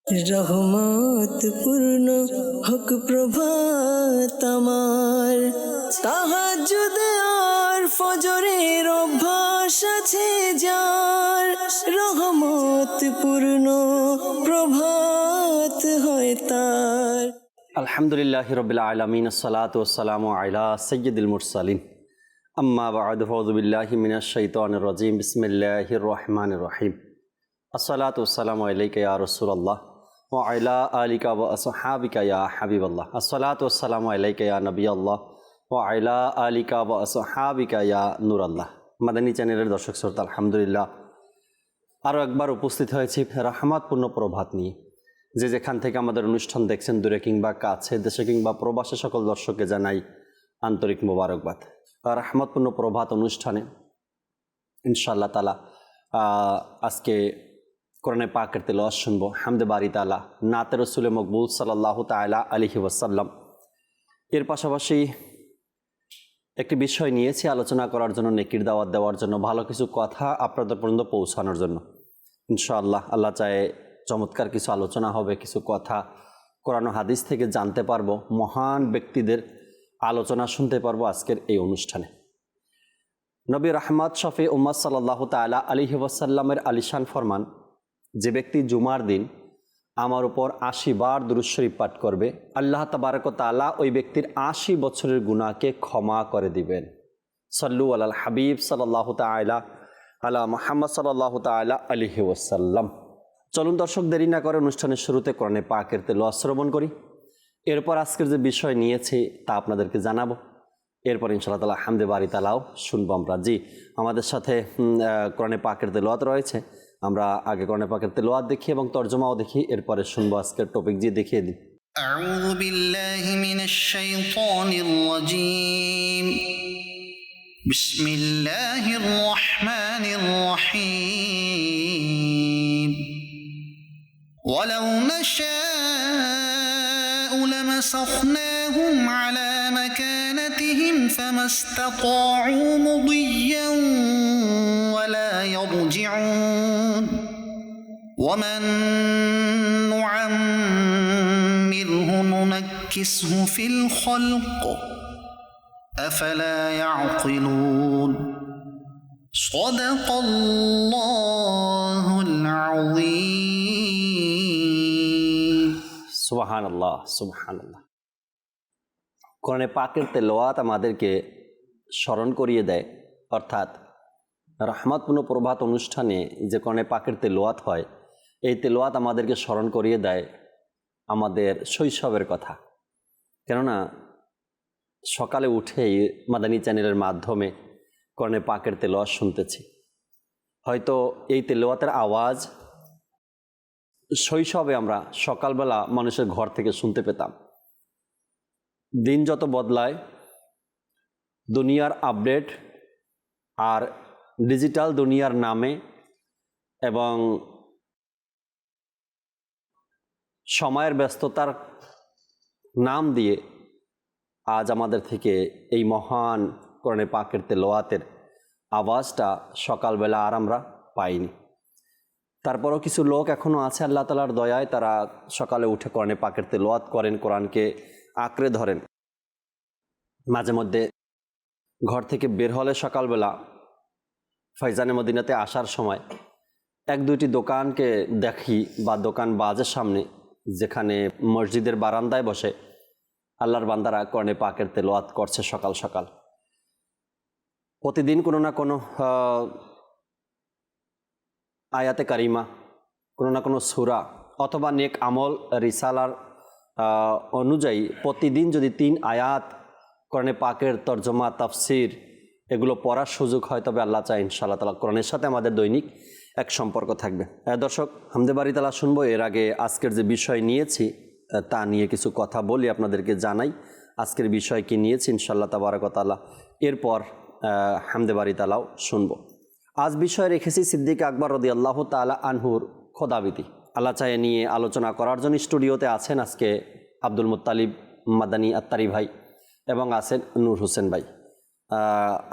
রহমত পূর্ণ হক প্রভাত আমার, তাহাজ্জুদ আর ফজরের অভ্যাস আছে যার, রহমত পূর্ণ প্রভাত হয় তার। আলহামদুলিল্লাহি রাব্বিল আলামিন, আসসালাতু ওয়াসসালামু আলা সাইয়্যিদিল মুরসালিন, আম্মা বা'দু, আউযু বিল্লাহি মিনাশ শাইতানির রাজীম, বিসমিল্লাহির রহমানির রহিম। আসসালাতু ওয়াসসালামু আলাইকা ইয়া রাসূলুল্লাহ ওয়া আলা আলিকা ওয়া আসহাবিকা ইয়া হাবিবাল্লাহ। আসসালাতু ওয়াসসালামু আলাইকা ইয়া নবিয়াল্লাহ ওয়া আলা আলিকা ওয়া আসহাবিকা ইয়া নূরাল্লাহ। মাদানী চ্যানেলের দর্শক শ্রোতা, আলহামদুলিল্লাহ আরও একবার উপস্থিত হয়েছি রহমতপূর্ণ প্রভাত নিয়ে। যে যেখান থেকে আমাদের অনুষ্ঠান দেখছেন, দূরে কিংবা কাছে, দেশে কিংবা প্রবাসে, সকল দর্শককে জানাই আন্তরিক মোবারকবাদ। রহমতপূর্ণ প্রভাত অনুষ্ঠানে ইনশাআল্লাহ তাআলা আজকে কোরআনে পাকের তেলাওয়াত শুনব, হামদে বারি তাআলা, নাতে রাসূলে মকবুল সাল্লাল্লাহু তাআলা আলাইহি ওয়াসাল্লাম। এর পাশাপাশি একটি বিষয় নিয়েছি আলোচনা করার জন্য, নেকির দাওয়াত দেওয়ার জন্য, ভালো কিছু কথা আপনাদের পর্যন্ত পৌঁছানোর জন্য। ইনশাআল্লাহ আল্লাহ চায় চমৎকার কিছু আলোচনা হবে, কিছু কথা কোরআন ও হাদিস থেকে জানতে পারবো, মহান ব্যক্তিদের আলোচনা শুনতে পারবো আজকের এই অনুষ্ঠানে। নবী রাহমাত শফি উম্মাত সাল্লাল্লাহু তাআলা আলাইহি ওয়াসাল্লামের আলিশান ফরমান, যে ব্যক্তি জুমার দিন আমার উপর 80 বার দুরূদ শরীফ পাঠ করবে, আল্লাহ তাবারক ওয়া তাআলা ওই ব্যক্তির 80 বছরের গুনাহকে ক্ষমা করে দিবেন। সাল্লু আলাল হাবিব সাল্লাল্লাহু তাআলা আলা মুহাম্মদ সাল্লাল্লাহু তাআলা আলাইহি ওয়াসাল্লাম। চলুন দর্শক, দেরি না করে অনুষ্ঠানের শুরুতে কোরআনে পাকের তেলাওয়াত শ্রবণ করি। এরপর আজকের যে বিষয় নিয়েছি তা আপনাদেরকে জানাবো। এরপর ইনশাআল্লাহ তাআলা হামদে বারি তাআলাও শুনবো আমরা। জি, আমাদের সাথে কোরআনে পাকের তেলাওয়াত রয়েছে। আমরা আগে কোরআনে পাকের তেলাওয়াত দেখি এবং তরজমাও দেখি, এরপরে শুনবো আজকের টপিক। জি, দেখিয়ে দিই। আউযু বিল্লাহি মিনাশ শাইতানির রাজীম, বিসমিল্লাহির রহমানির রহিম। ওয়ালাউ নাশাউ লামাসাখনাহুম আলা মাকানাতিহিম ফামাসতাতাউ মুদিয়্যান ওয়ালা ইয়ারজিউন ওয়ামান নুআম্মিরহু নুনাক্কিসহু ফিল খালক আফালা ইয়াকিলুন। সাদাকাল্লাহুল আযীম। সুবহানাল্লাহ, সুবহানাল্লাহ। কোরআনে পাকের তেলাওয়াত আমাদেরকে স্মরণ করিয়ে দেয়, অর্থাৎ রহমতপূর্ণ প্রভাত অনুষ্ঠানে যে কোরআনে পাকের তেলাওয়াত হয়, এই তেলাওয়াত আমাদেরকে স্মরণ করিয়ে দেয় আমাদের শৈশবের কথা। কেননা সকালে উঠেই মাদানী চ্যানেলের মাধ্যমে কোরআনে পাকের তেলাওয়াত শুনতেছি। হয়তো এই তেলাওয়াতের আওয়াজ শৈশবে আমরা সকালবেলা মানুষের ঘর থেকে শুনতে পেতাম। দিন যত বদলায়, দুনিয়ার আপডেট আর ডিজিটাল দুনিয়ার নামে এবং সময়ের ব্যস্ততার নাম দিয়ে আজ আমাদের থেকে এই মহান কোরআনে পাকের তেলাওয়াতের আওয়াজটা সকালবেলা আর আমরা পাইনি। তারপরও কিছু লোক এখনও আছে, আল্লাহ তাআলার দয়ায় তারা সকালে উঠে কোরআনে পাকের তেলাওয়াত করেন, কোরআনকে আঁকড়ে ধরেন। মাঝে মধ্যে ঘর থেকে বের হলে সকালবেলা ফয়জানে মদিনাতে আসার সময় এক দুইটি দোকানকে দেখি, বা দোকান বাজের সামনে, যেখানে মসজিদের বারান্দায় বসে আল্লাহর বান্দারা কোরআনে পাকের তেলাওয়াত করছে সকাল সকাল। প্রতিদিন কোনো না কোনো আয়াতে কারিমা, কোনো না কোনো সূরা অথবা নেক আমল রিসালার অনুযায়ী প্রতিদিন যদি 3 আয়াত কোরআনে পাকের তরজমা, তাফসির এগুলো পড়ার সুযোগ হয়, তবে আল্লাহ চায় ইনশাআল্লাহ তাআলা কোরআনের সাথে আমাদের দৈনিক এক সম্পর্ক থাকবে। দর্শক, হামদে বারি তাআলা শুনবো। এর আগে আজকের যে বিষয় নিয়েছি তা নিয়ে কিছু কথা বলি, আপনাদেরকে জানাই আজকের বিষয় কি নিয়েছি ইনশাআল্লাহ তাবারাক ওয়া তাআলা। এরপর হামদে বারি তাআলাও শুনবো। আজ বিষয় রেখেছি সিদ্দিক আকবর রাদিয়াল্লাহু তাআলা আনহুর খোদাবিতি। আল্লাহ চায় নিয়ে আলোচনা করার জন্য স্টুডিওতে আছেন আজকে আব্দুল মুত্তালিব মাদানী আত্তারি ভাই এবং আছেন নূর হোসেন ভাই।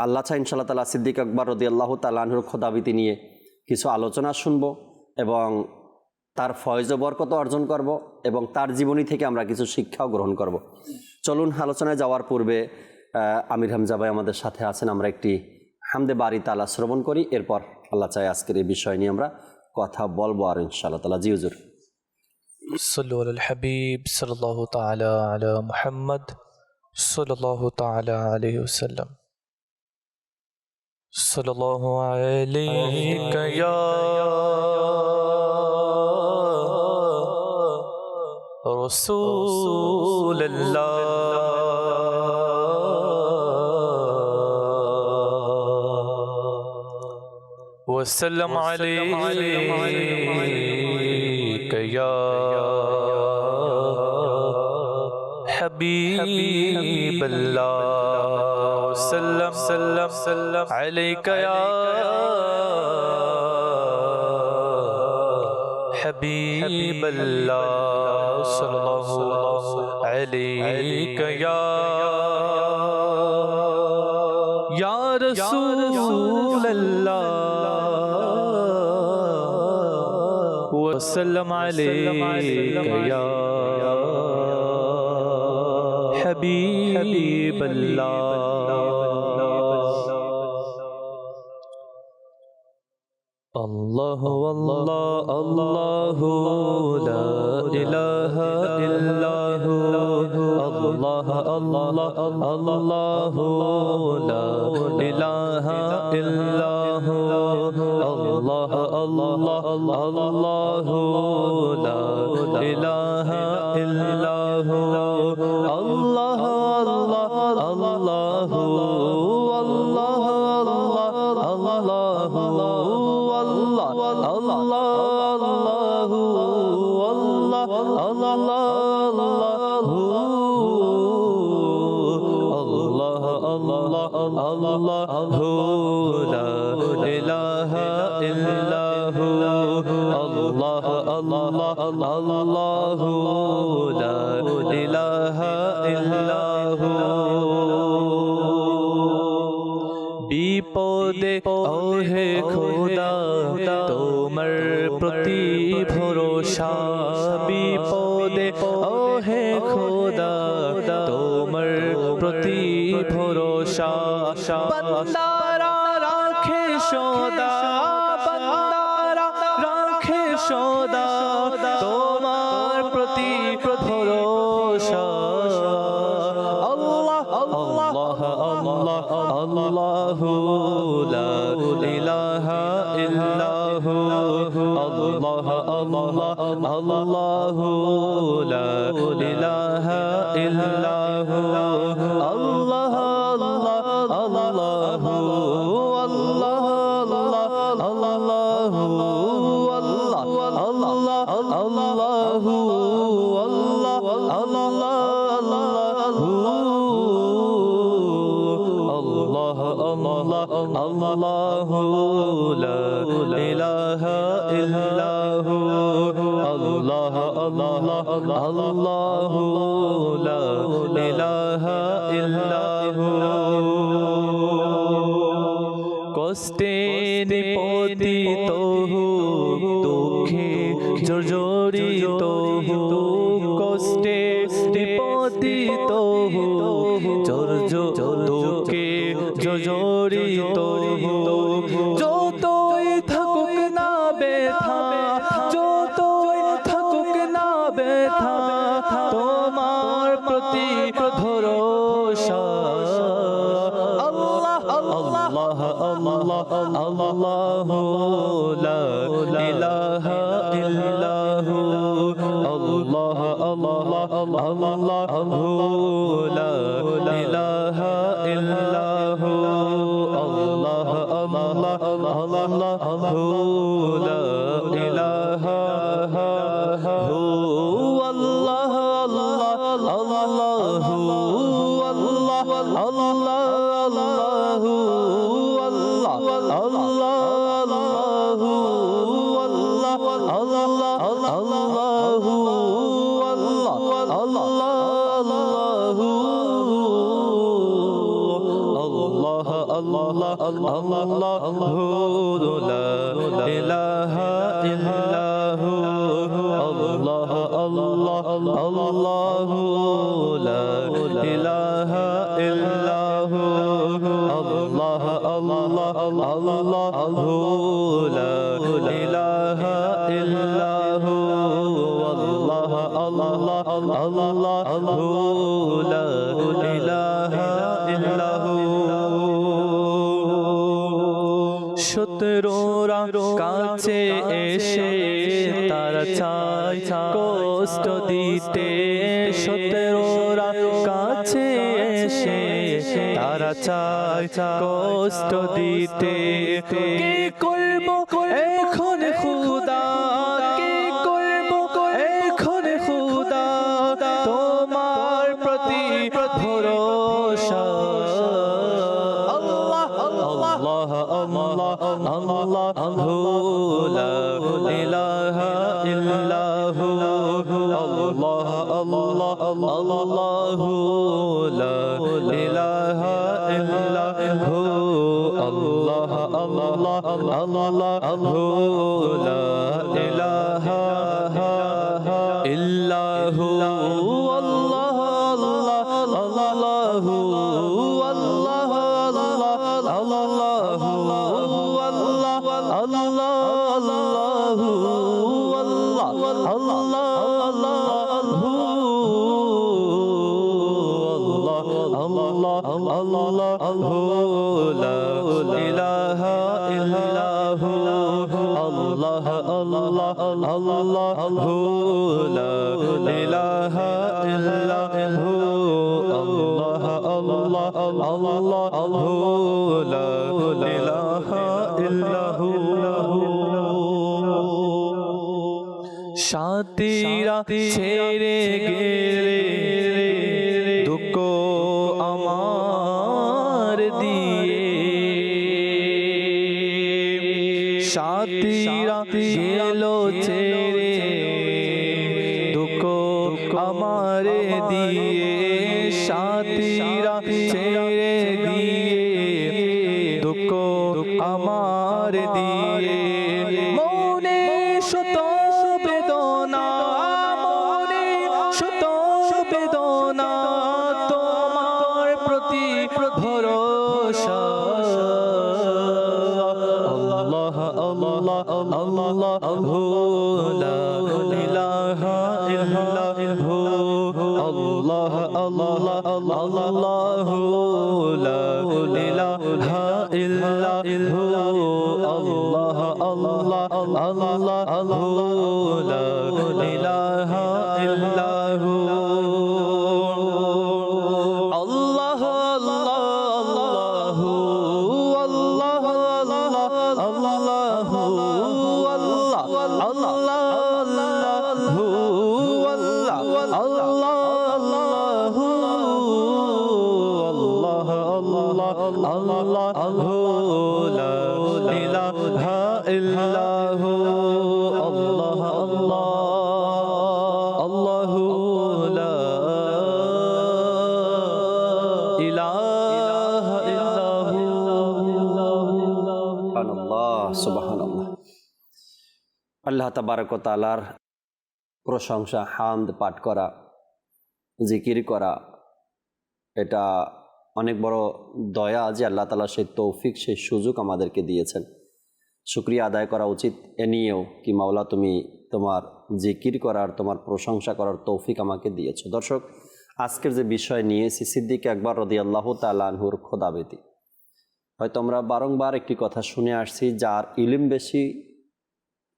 আল্লাহ চাই ইনশাআল্লাহ তাআলা সিদ্দিক আকবর রাদিয়াল্লাহু তাআলা আনহুর খোদাবিতি নিয়ে কিছু আলোচনা শুনব এবং তার ফয়েজ ও বরকত অর্জন করব এবং তার জীবনী থেকে আমরা কিছু শিক্ষাও গ্রহণ করব। চলুন আলোচনায় যাওয়ার পূর্বে আমির হামজা ভাই আমাদের সাথে আছেন, আমরা একটি হামদে বারি তাআলা শ্রবণ করি, এরপর আল্লাহ চাই আজকের এই বিষয় নিয়ে আমরা কথা বলবো আর ইনশাআল্লাহ তাআলা। জি হুজুর। صلوا على الحبيب صلى الله تعالى على محمد صلى الله تعالى عليه وسلم صلى الله عليك يا رسول الله وسلم عليك يا حبيب الله وسلم سلم عليك يا حبيب الله صلى الله عليك يا رسول الله وسلم عليك يا حبيب الله الله والله الله لا إله إلا هو الله الله الله لا إله إلا هو الله الله الله لا إله إلا هو الله الله الله বিপদে ওহে খোদা তোমার প্রতি ভরসা, বিপদে ওহে খোদা তোমার প্রতি ভরসা, বান্দারা রাখে সদা, বান্দারা রাখে সদা তোমার প্রতি ভরসা। আল্লাহ আল্লাহ আল্লাহ আল্লাহু লা ইলাহা ইল্লাহু আল্লাহ আল্লাহ আল্লাহু লা ইলাহা ইল্লাহু আল্লাহ আল্লাহ আল্লাহু আল্লাহ আল্লাহ আল্লাহু আল্লাহ আল্লাহু Allahu la ilaha illahu Allah Allah Allahu la ilaha illahu কষ্টে নিপতিত দুঃখে জর্জরিত কষ্টে নিপতিত দুঃখে জর্জরিত যতই থাকুক না ব্যথা, যতই থাকুক না ব্যথা তোমার প্রতি ভরসা। আল্লাহ আল্লাহ আল্লাহ আল্লাহু লা ইলাহা ইল্লাহু আল্লাহ আল্লাহ আল্লাহু লা ইলাহা ইল্লাহু আল্লাহ আল্লাহ আল্লাহু লা ইলাহা হু আল্লাহ আল্লাহ আল্লাহু আল্লাহ আল্লাহ আল্লাহু আল্লাহ আল্লাহ আল্লাহু আল্লাহ আল্লাহ আল্লাহু আল্লাহ আল্লাহ আল্লাহু আল্লাহ আল্লাহ আল্লাহু লা ইলাহা ইল্লাহু আল্লাহু লা ইলাহা ইল্লাহু আল্লাহ আল্লাহ আল্লাহু লা ইলাহা ইল্লাহু আল্লাহ আল্লাহ আল্লাহু লা ইলাহা ইল্লাহু শত্রুরা কাছে এসে তারা চায় কষ্ট দিতে শত্রুরা কাছে এসে তারা চায় কষ্ট দিতে কি করব এখন খুদা কি করব এখন খুদা তোমার প্রতি ভরসা আল্লাহ আল্লাহ আল্লাহু লা ইলাহা ইল্লাহু আল্লাহ আল্লাহ আল্লাহু লা ইলাহা ইল্লাহু আল্লাহ আল্লাহ আল্লাহু লা ইলাহা ইল্লাহু আল্লাহ আল্লাহ আল্লাহু আল্লাহ আল্লাহু আল্লাহু লা ইলাহা ইল্লাহু আল্লাহ আল্লাহ আল্লাহু লা ইলাহা ইল্লাহু আল্লাহ আল্লাহ আল্লাহু লা ইলাহা ইল্লাহু সাথীরা ছেড়ে গেলে দুঃখ আমার দিয়ে সাথীরা গেল ছেড়ে দুঃখ আমার দিয়ে সাথীরা ছেড়ে দিয়ে দুঃখ আমার দিয়ে মনে শত বেদনা মনে শত বেদনা তোমার প্রতি ভরসা আল্লাহ আল্লাহ আল্লাহু লা ইলাহা ইল্লাহু আল্লাহ আল্লাহ আল্লাহু লা ইলাহা ইল্লাহু আল্লাহ আল্লাহ আল্লাহু লা ইলাহা ইল্লাহু আল্লাহ আল্লাহু আল্লাহ আল্লাহু আল্লাহ আল্লাহু আল্লাহু আল্লাহু লা ইলাহা ইল্লাহু আল্লাহ আল্লাহ আল্লাহু লা ইলাহা ইল্লাহু সুবহানাল্লাহ সুবহানাল্লাহ। আল্লাহ তাবারক ওয়া তাআলার প্রশংসা হামদ পাঠ করা জিকির করা এটা অনেক বড় দয়া যে আল্লাহ তাআলা সেই তৌফিক সেই সুযোগ আমাদেরকে দিয়েছেন। শুকরিয়া আদায় করা উচিত এ নিয়েও কি মাওলা তুমি তোমার জিকির করার তোমার প্রশংসা করার তৌফিক আমাকে দিয়েছো। দর্শক, আজকের যে বিষয় নিয়েছি সিদ্দিক আকবর রাদিয়াল্লাহু তাআলা আনহুর খোদাবেদি। হয়তো আমরা বারংবার একটি কথা শুনে আসছি, যার ইলম বেশি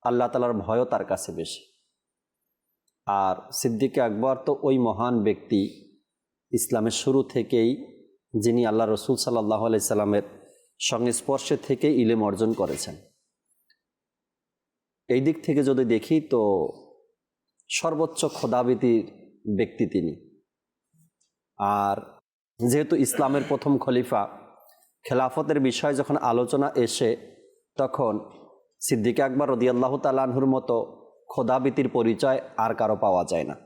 আল্লাহ তাআলার ভয়ও তার কাছে বেশি। আর সিদ্দিক আকবর তো ওই মহান ব্যক্তি ইসলামের শুরু থেকেই যিনি আল্লাহ রসুল সাল্লাল্লাহু আলাইহি সাল্লামের সংস্পর্শে থেকে ইলম অর্জন করেছেন। এই দিক থেকে যদি দেখি তো সর্বোচ্চ খোদাবিদির ব্যক্তি তিনি। আর যেহেতু ইসলামের প্রথম খলিফা, খেলাফতের বিষয় যখন আলোচনা এসে তখন সিদ্দিক আকবর রাদিয়াল্লাহু তাআলা আনহুর মতো খোদাবিদির পরিচয় আর কারো পাওয়া যায় না।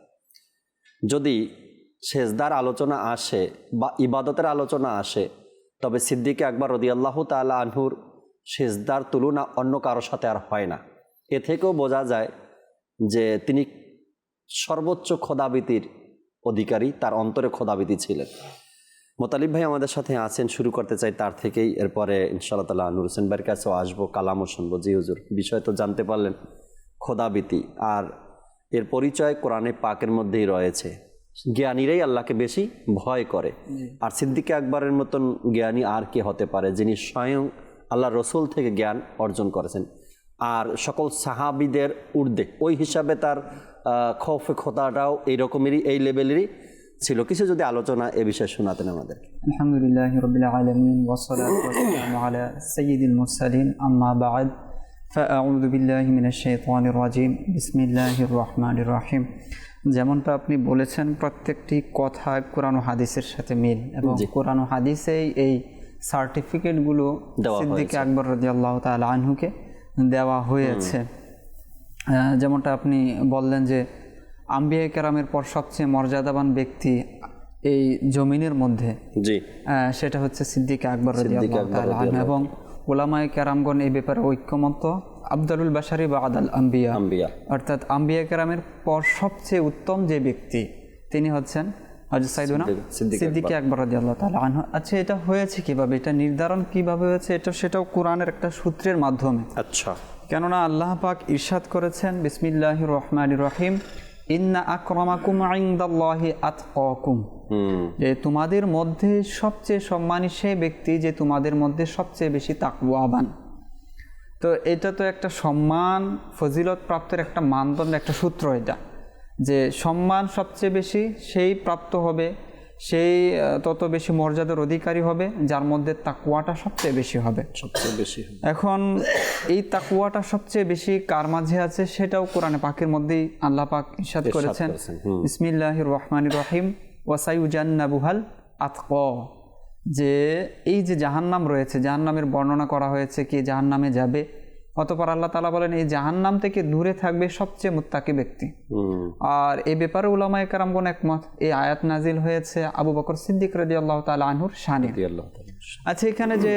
যদি সেজদার আলোচনা আসে বা ইবাদতের আলোচনা আসে, তবে সিদ্দিক আকবর রাদিয়াল্লাহু তাআলা আনহুর সেজদার তুলনা অন্য কারোর সাথে আর হয় না। এ থেকেও বোঝা যায় যে তিনি সর্বোচ্চ খোদাবিতির অধিকারী, তার অন্তরে খোদাবিতি ছিলেন। মোতালিব ভাই আমাদের সাথে আছেন, শুরু করতে চাই তার থেকেই, এরপরে ইনশাআল্লাহ তাআলা নূর হোসেন ভাইয়ের কাছেও আসবো, কালামও শুনবো। জি হুজুর, বিষয় তো জানতে পারলেন খোদাবিতি, আর এর পরিচয় কোরআনে পাকের মধ্যেই রয়েছে। জ্ঞানীরাই আল্লাহকে বেশি ভয় করে, আর সিদ্দিকে আকবরের মতন জ্ঞানী আর কে হতে পারে, যিনি স্বয়ং আল্লাহ রসুল থেকে জ্ঞান অর্জন করেছেন, আর সকল সাহাবিদের ঊর্ধ্বে। ওই হিসাবে তার খৌফে খোদাটাও এই রকমেরই, এই লেভেলেরই ছিল। কিছু যদি আলোচনা এ বিষয়ে শোনাতেন আমাদের। আলহামদুলিল্লাহি রাব্বিল আলামিন ওয়াসসালাতু ওয়াসসালামু আলা সাইয়্যিদিল মুরসালিন আম্মা বা'দ ফাআউযু বিল্লাহি মিনাশ শাইতানির রাজিম বিসমিল্লাহির রহমানির রহিম। যেমনটা আপনি বলেছেন, প্রত্যেকটি কথা কোরআন ও হাদিসের সাথে মিল, এবং কোরআন ও হাদিসেই এই সার্টিফিকেটগুলো সিদ্দিক আকবর রাদিয়াল্লাহু তাআলা আনহুকে দেওয়া হয়েছে। যেমনটা আপনি বললেন যে আম্বিয়া কেরামের পর সবচেয়ে মর্যাদাবান ব্যক্তি এই জমিনের মধ্যে, জি, সেটা হচ্ছে সিদ্দিক আকবর রাদিয়াল্লাহু তাআলা আনহু, এবং উলামায়ে কেরামগণ এই ব্যাপারে ঐক্যমত। আফদালুল বাশারি বা'দাল আম্বিয়া, অর্থাৎ আম্বিয়া কেরামের পর সবচেয়ে উত্তম যে ব্যক্তি তিনি হচ্ছেন হযরত সাইয়েদুনা সিদ্দিক আকবর রাদিয়াল্লাহু তাআলা আনহু। আচ্ছা, এটা হয়েছে কিভাবে, এটা নির্ধারণ কিভাবে হয়েছে? সেটাও কোরআনের একটা সূত্রের মাধ্যমে। আচ্ছা, কেননা আল্লাহ পাক ইরশাদ করেছেন বিসমিল্লাহির রহমানির রহিম, ইন্না আকরামাকুম ইনদাল্লাহি আতকাকুম, যে তোমাদের মধ্যে সবচেয়ে সম্মানী সেই ব্যক্তি যে তোমাদের মধ্যে সবচেয়ে বেশি তাকওয়াবান। তো এটা তো একটা সম্মান ফজিলত প্রাপ্তের একটা মানদণ্ড, একটা সূত্র এটা, যে সম্মান সবচেয়ে বেশি সেই প্রাপ্ত হবে, সেই তত বেশি মর্যাদার অধিকারী হবে যার মধ্যে তাকওয়াটা সবচেয়ে বেশি হবে, সবচেয়ে বেশি। এখন এই তাকওয়াটা সবচেয়ে বেশি কার মাঝে আছে সেটাও কোরআনে পাকের মধ্যেই আল্লাহ পাক ইরশাদ করেছেন বিসমিল্লাহির রহমানির রহিম ওয়াসাইয়ুজান্নাবুহাল আতকা, যে এই যে জাহান্নাম রয়েছে, জাহান্নামের বর্ণনা করা হয়েছে কি জাহান্নামে যাবে, অতঃপর আল্লাহ তাআলা বলেন এই জাহান্নাম থেকে দূরে থাকবে সবচেয়ে মুত্তাকি ব্যক্তি। আর এই ব্যাপারে উলামায়ে কেরামগণ একমত। এই আয়াত নাজিল হয়েছে আবু বকর সিদ্দিক রাদিয়াল্লাহু তাআলা আনহুর শানে। আচ্ছা, এখানে যে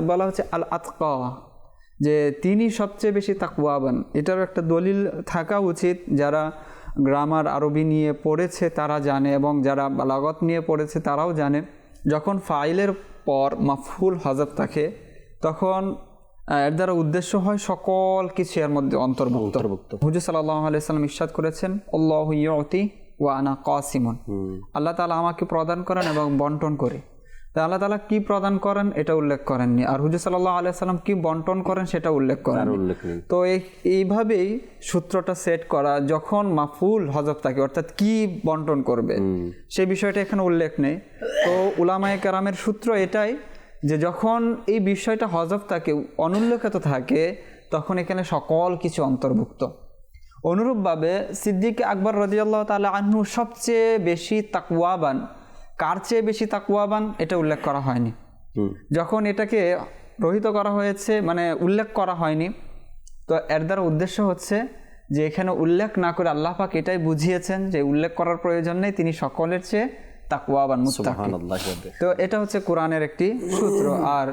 বলা হচ্ছে আল আতকা, যে তিনি সবচেয়ে বেশি তাকওয়াবান, এটার একটা দলিল থাকা উচিত। যারা গ্রামার আরবি নিয়ে পড়েছে তারা জানে, এবং যারা বালাগত নিয়ে পড়েছে তারাও জানে, যখন ফাইলের পর মাফউল হযফ থাকে তখন এর দ্বারা উদ্দেশ্য হয় সকল কিছু এর মধ্যে অন্তর্ভুক্ত। হুজুর সাল্লাল্লাহু আলাইহি সাল্লাম ইরশাদ করেছেন, আল্লাহু ইউতি ওয়া আনা কাসিমুন, আল্লাহ তাআলা আমাকে প্রদান করেন এবং বন্টন করি। তা আল্লাহ তাআলা কি প্রদান করেন এটা উল্লেখ করেননি, আর হুজুর সাল্লাল্লাহু আলাইহি সাল্লাম কি বন্টন করেন সেটা উল্লেখ করেন। তো এইভাবেই সূত্রটা সেট করা, যখন মাফউল হযফ থাকে অর্থাৎ কি বন্টন করবে সেই বিষয়টা এখানে উল্লেখ নেই। তো উলামায়ে কেরামের সূত্র এটাই যে যখন এই বিষয়টা হযফ থাকে, অনুল্লেখিত থাকে, তখন এখানে সকল কিছু অন্তর্ভুক্ত। অনুরূপভাবে সিদ্দিক আকবর রাদিয়াল্লাহু তাআলা আনহু সবচেয়ে বেশি তাকওয়াবান, কার চেয়ে বেশি তাকওয়াবান এটা উল্লেখ করা হয়নি। যখন এটাকে রহিত করা হয়েছে, মানে উল্লেখ করা হয়নি, তো এর দ্বারা উদ্দেশ্য হচ্ছে যে এখানে উল্লেখ না করে আল্লাহ পাক এটাই বুঝিয়েছেন যে উল্লেখ করার প্রয়োজন নেই, তিনি সকলের চেয়ে তাকওয়াবান মুত্তাকি। তো এটা হচ্ছে কোরআনের একটি সূত্র। আর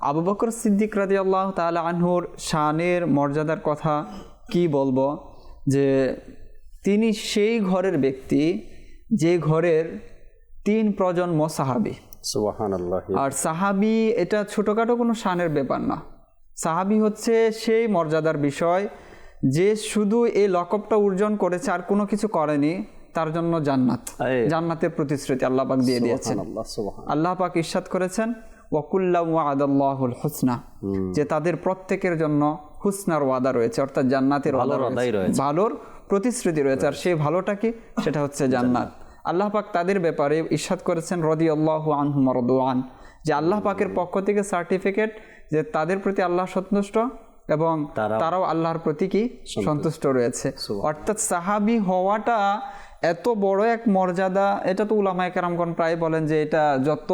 আবু বকর সিদ্দিক রাদিয়াল্লাহু তাআলা আনহুর শানের মর্যাদার কথা কি বলবো, যে তিনি সেই ঘরের ব্যক্তি যে ঘরের 3 প্রজন্ম সাহাবী। সুবহানাল্লাহ। আর সাহাবী এটা ছোটখাটো কোনো শানের ব্যাপার না, সাহাবী হচ্ছে সেই মর্যাদার বিষয় যে শুধু এই লকবটা অর্জন করেছে আর কোনো কিছু করেনি, তার জন্য জান্নাত, জান্নাতের প্রতিশ্রুতি আল্লাহ পাক দিয়ে দিয়েছেন। আল্লাহ পাক ইরশাদ করেছেন ওয়াকুল্লাহু ওয়াদাল্লাহুল হুসনা, যে তাদের প্রত্যেকের জন্য হুসনার ওয়াদা রয়েছে, অর্থাৎ জান্নাতের ওয়াদা রয়েছে, ভালোর প্রতিশ্রুতি রয়েছে। আর সেই ভালোটা কি, সেটা হচ্ছে জান্নাত। আল্লাহ পাক তাদের ব্যাপারে ইরশাদ করেছেন রাদিয়াল্লাহু আনহুম ওয়া রাদু আন, যে আল্লাহ পাকের পক্ষ থেকে সার্টিফিকেট যে তাদের প্রতি আল্লাহ সন্তুষ্ট এবং তারাও আল্লাহর প্রতি কি সন্তুষ্ট রয়েছে। অর্থাৎ সাহাবী হওয়াটা এত বড় এক মর্যাদা, এটা তো উলামায়ে কেরামগণ প্রায় বলেন যে এটা যত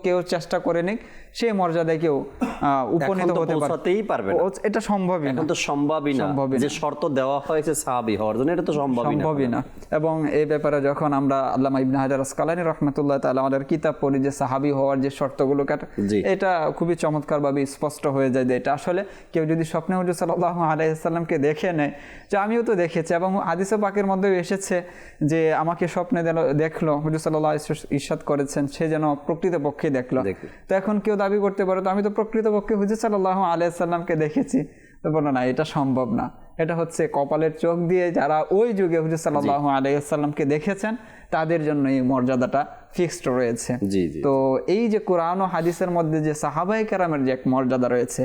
কেউ চেষ্টা করে নিক সেই মর্যাদায় কেউ উপনীত হতে পারবে না, এটা সম্ভবই না, এখন তো সম্ভবই না, যে শর্ত দেওয়া হয়েছে সাহাবী হওয়ার জন্য, এটা তো সম্ভবই না। এবং এই ব্যাপারে যখন আমরা আল্লামা ইবনে হাজার আসকালানী রাহমাতুল্লাহ তাআলা আলাইহির কিতাব পড়ি যে সাহাবী হওয়ার যে শর্তগুলো এটা খুবই চমৎকারভাবে স্পষ্ট হয়ে যায় যে এটা আসলে কেউ যদি স্বপ্নে হুজুর সাল্লাল্লাহু আলাইহি ওয়াসাল্লামকে দেখে নেয়, যে আমিও তো দেখেছি এবং হাদিসে পাকের মধ্যেও এসেছে যে আমাকে স্বপ্নে দেখলো, হুজুর সাল্লাল্লাহু আলাইহি ওয়াসাল্লাম ইরশাদ করেছেন সে যেন প্রকৃতপক্ষে দেখলো। তো এখন কেউ দাবি করতে পারে তো আমি তো প্রকৃতপক্ষে হুজুর সাল্লাল্লাহু আলাইহি ওয়াসাল্লামকে দেখেছি, তো বলো না এটা সম্ভব না, এটা হচ্ছে কপালের চোখ দিয়ে যারা ওই যুগে হুজুর সাল্লাল্লাহু আলাইহি ওয়াসাল্লামকে দেখেছেন তাদের জন্য এই মর্যাদাটা ফিক্সড রয়েছে। তো এই যে কোরআন ও হাদিসের মধ্যে যে সাহাবায়ে কেরামের যে এক মর্যাদা রয়েছে,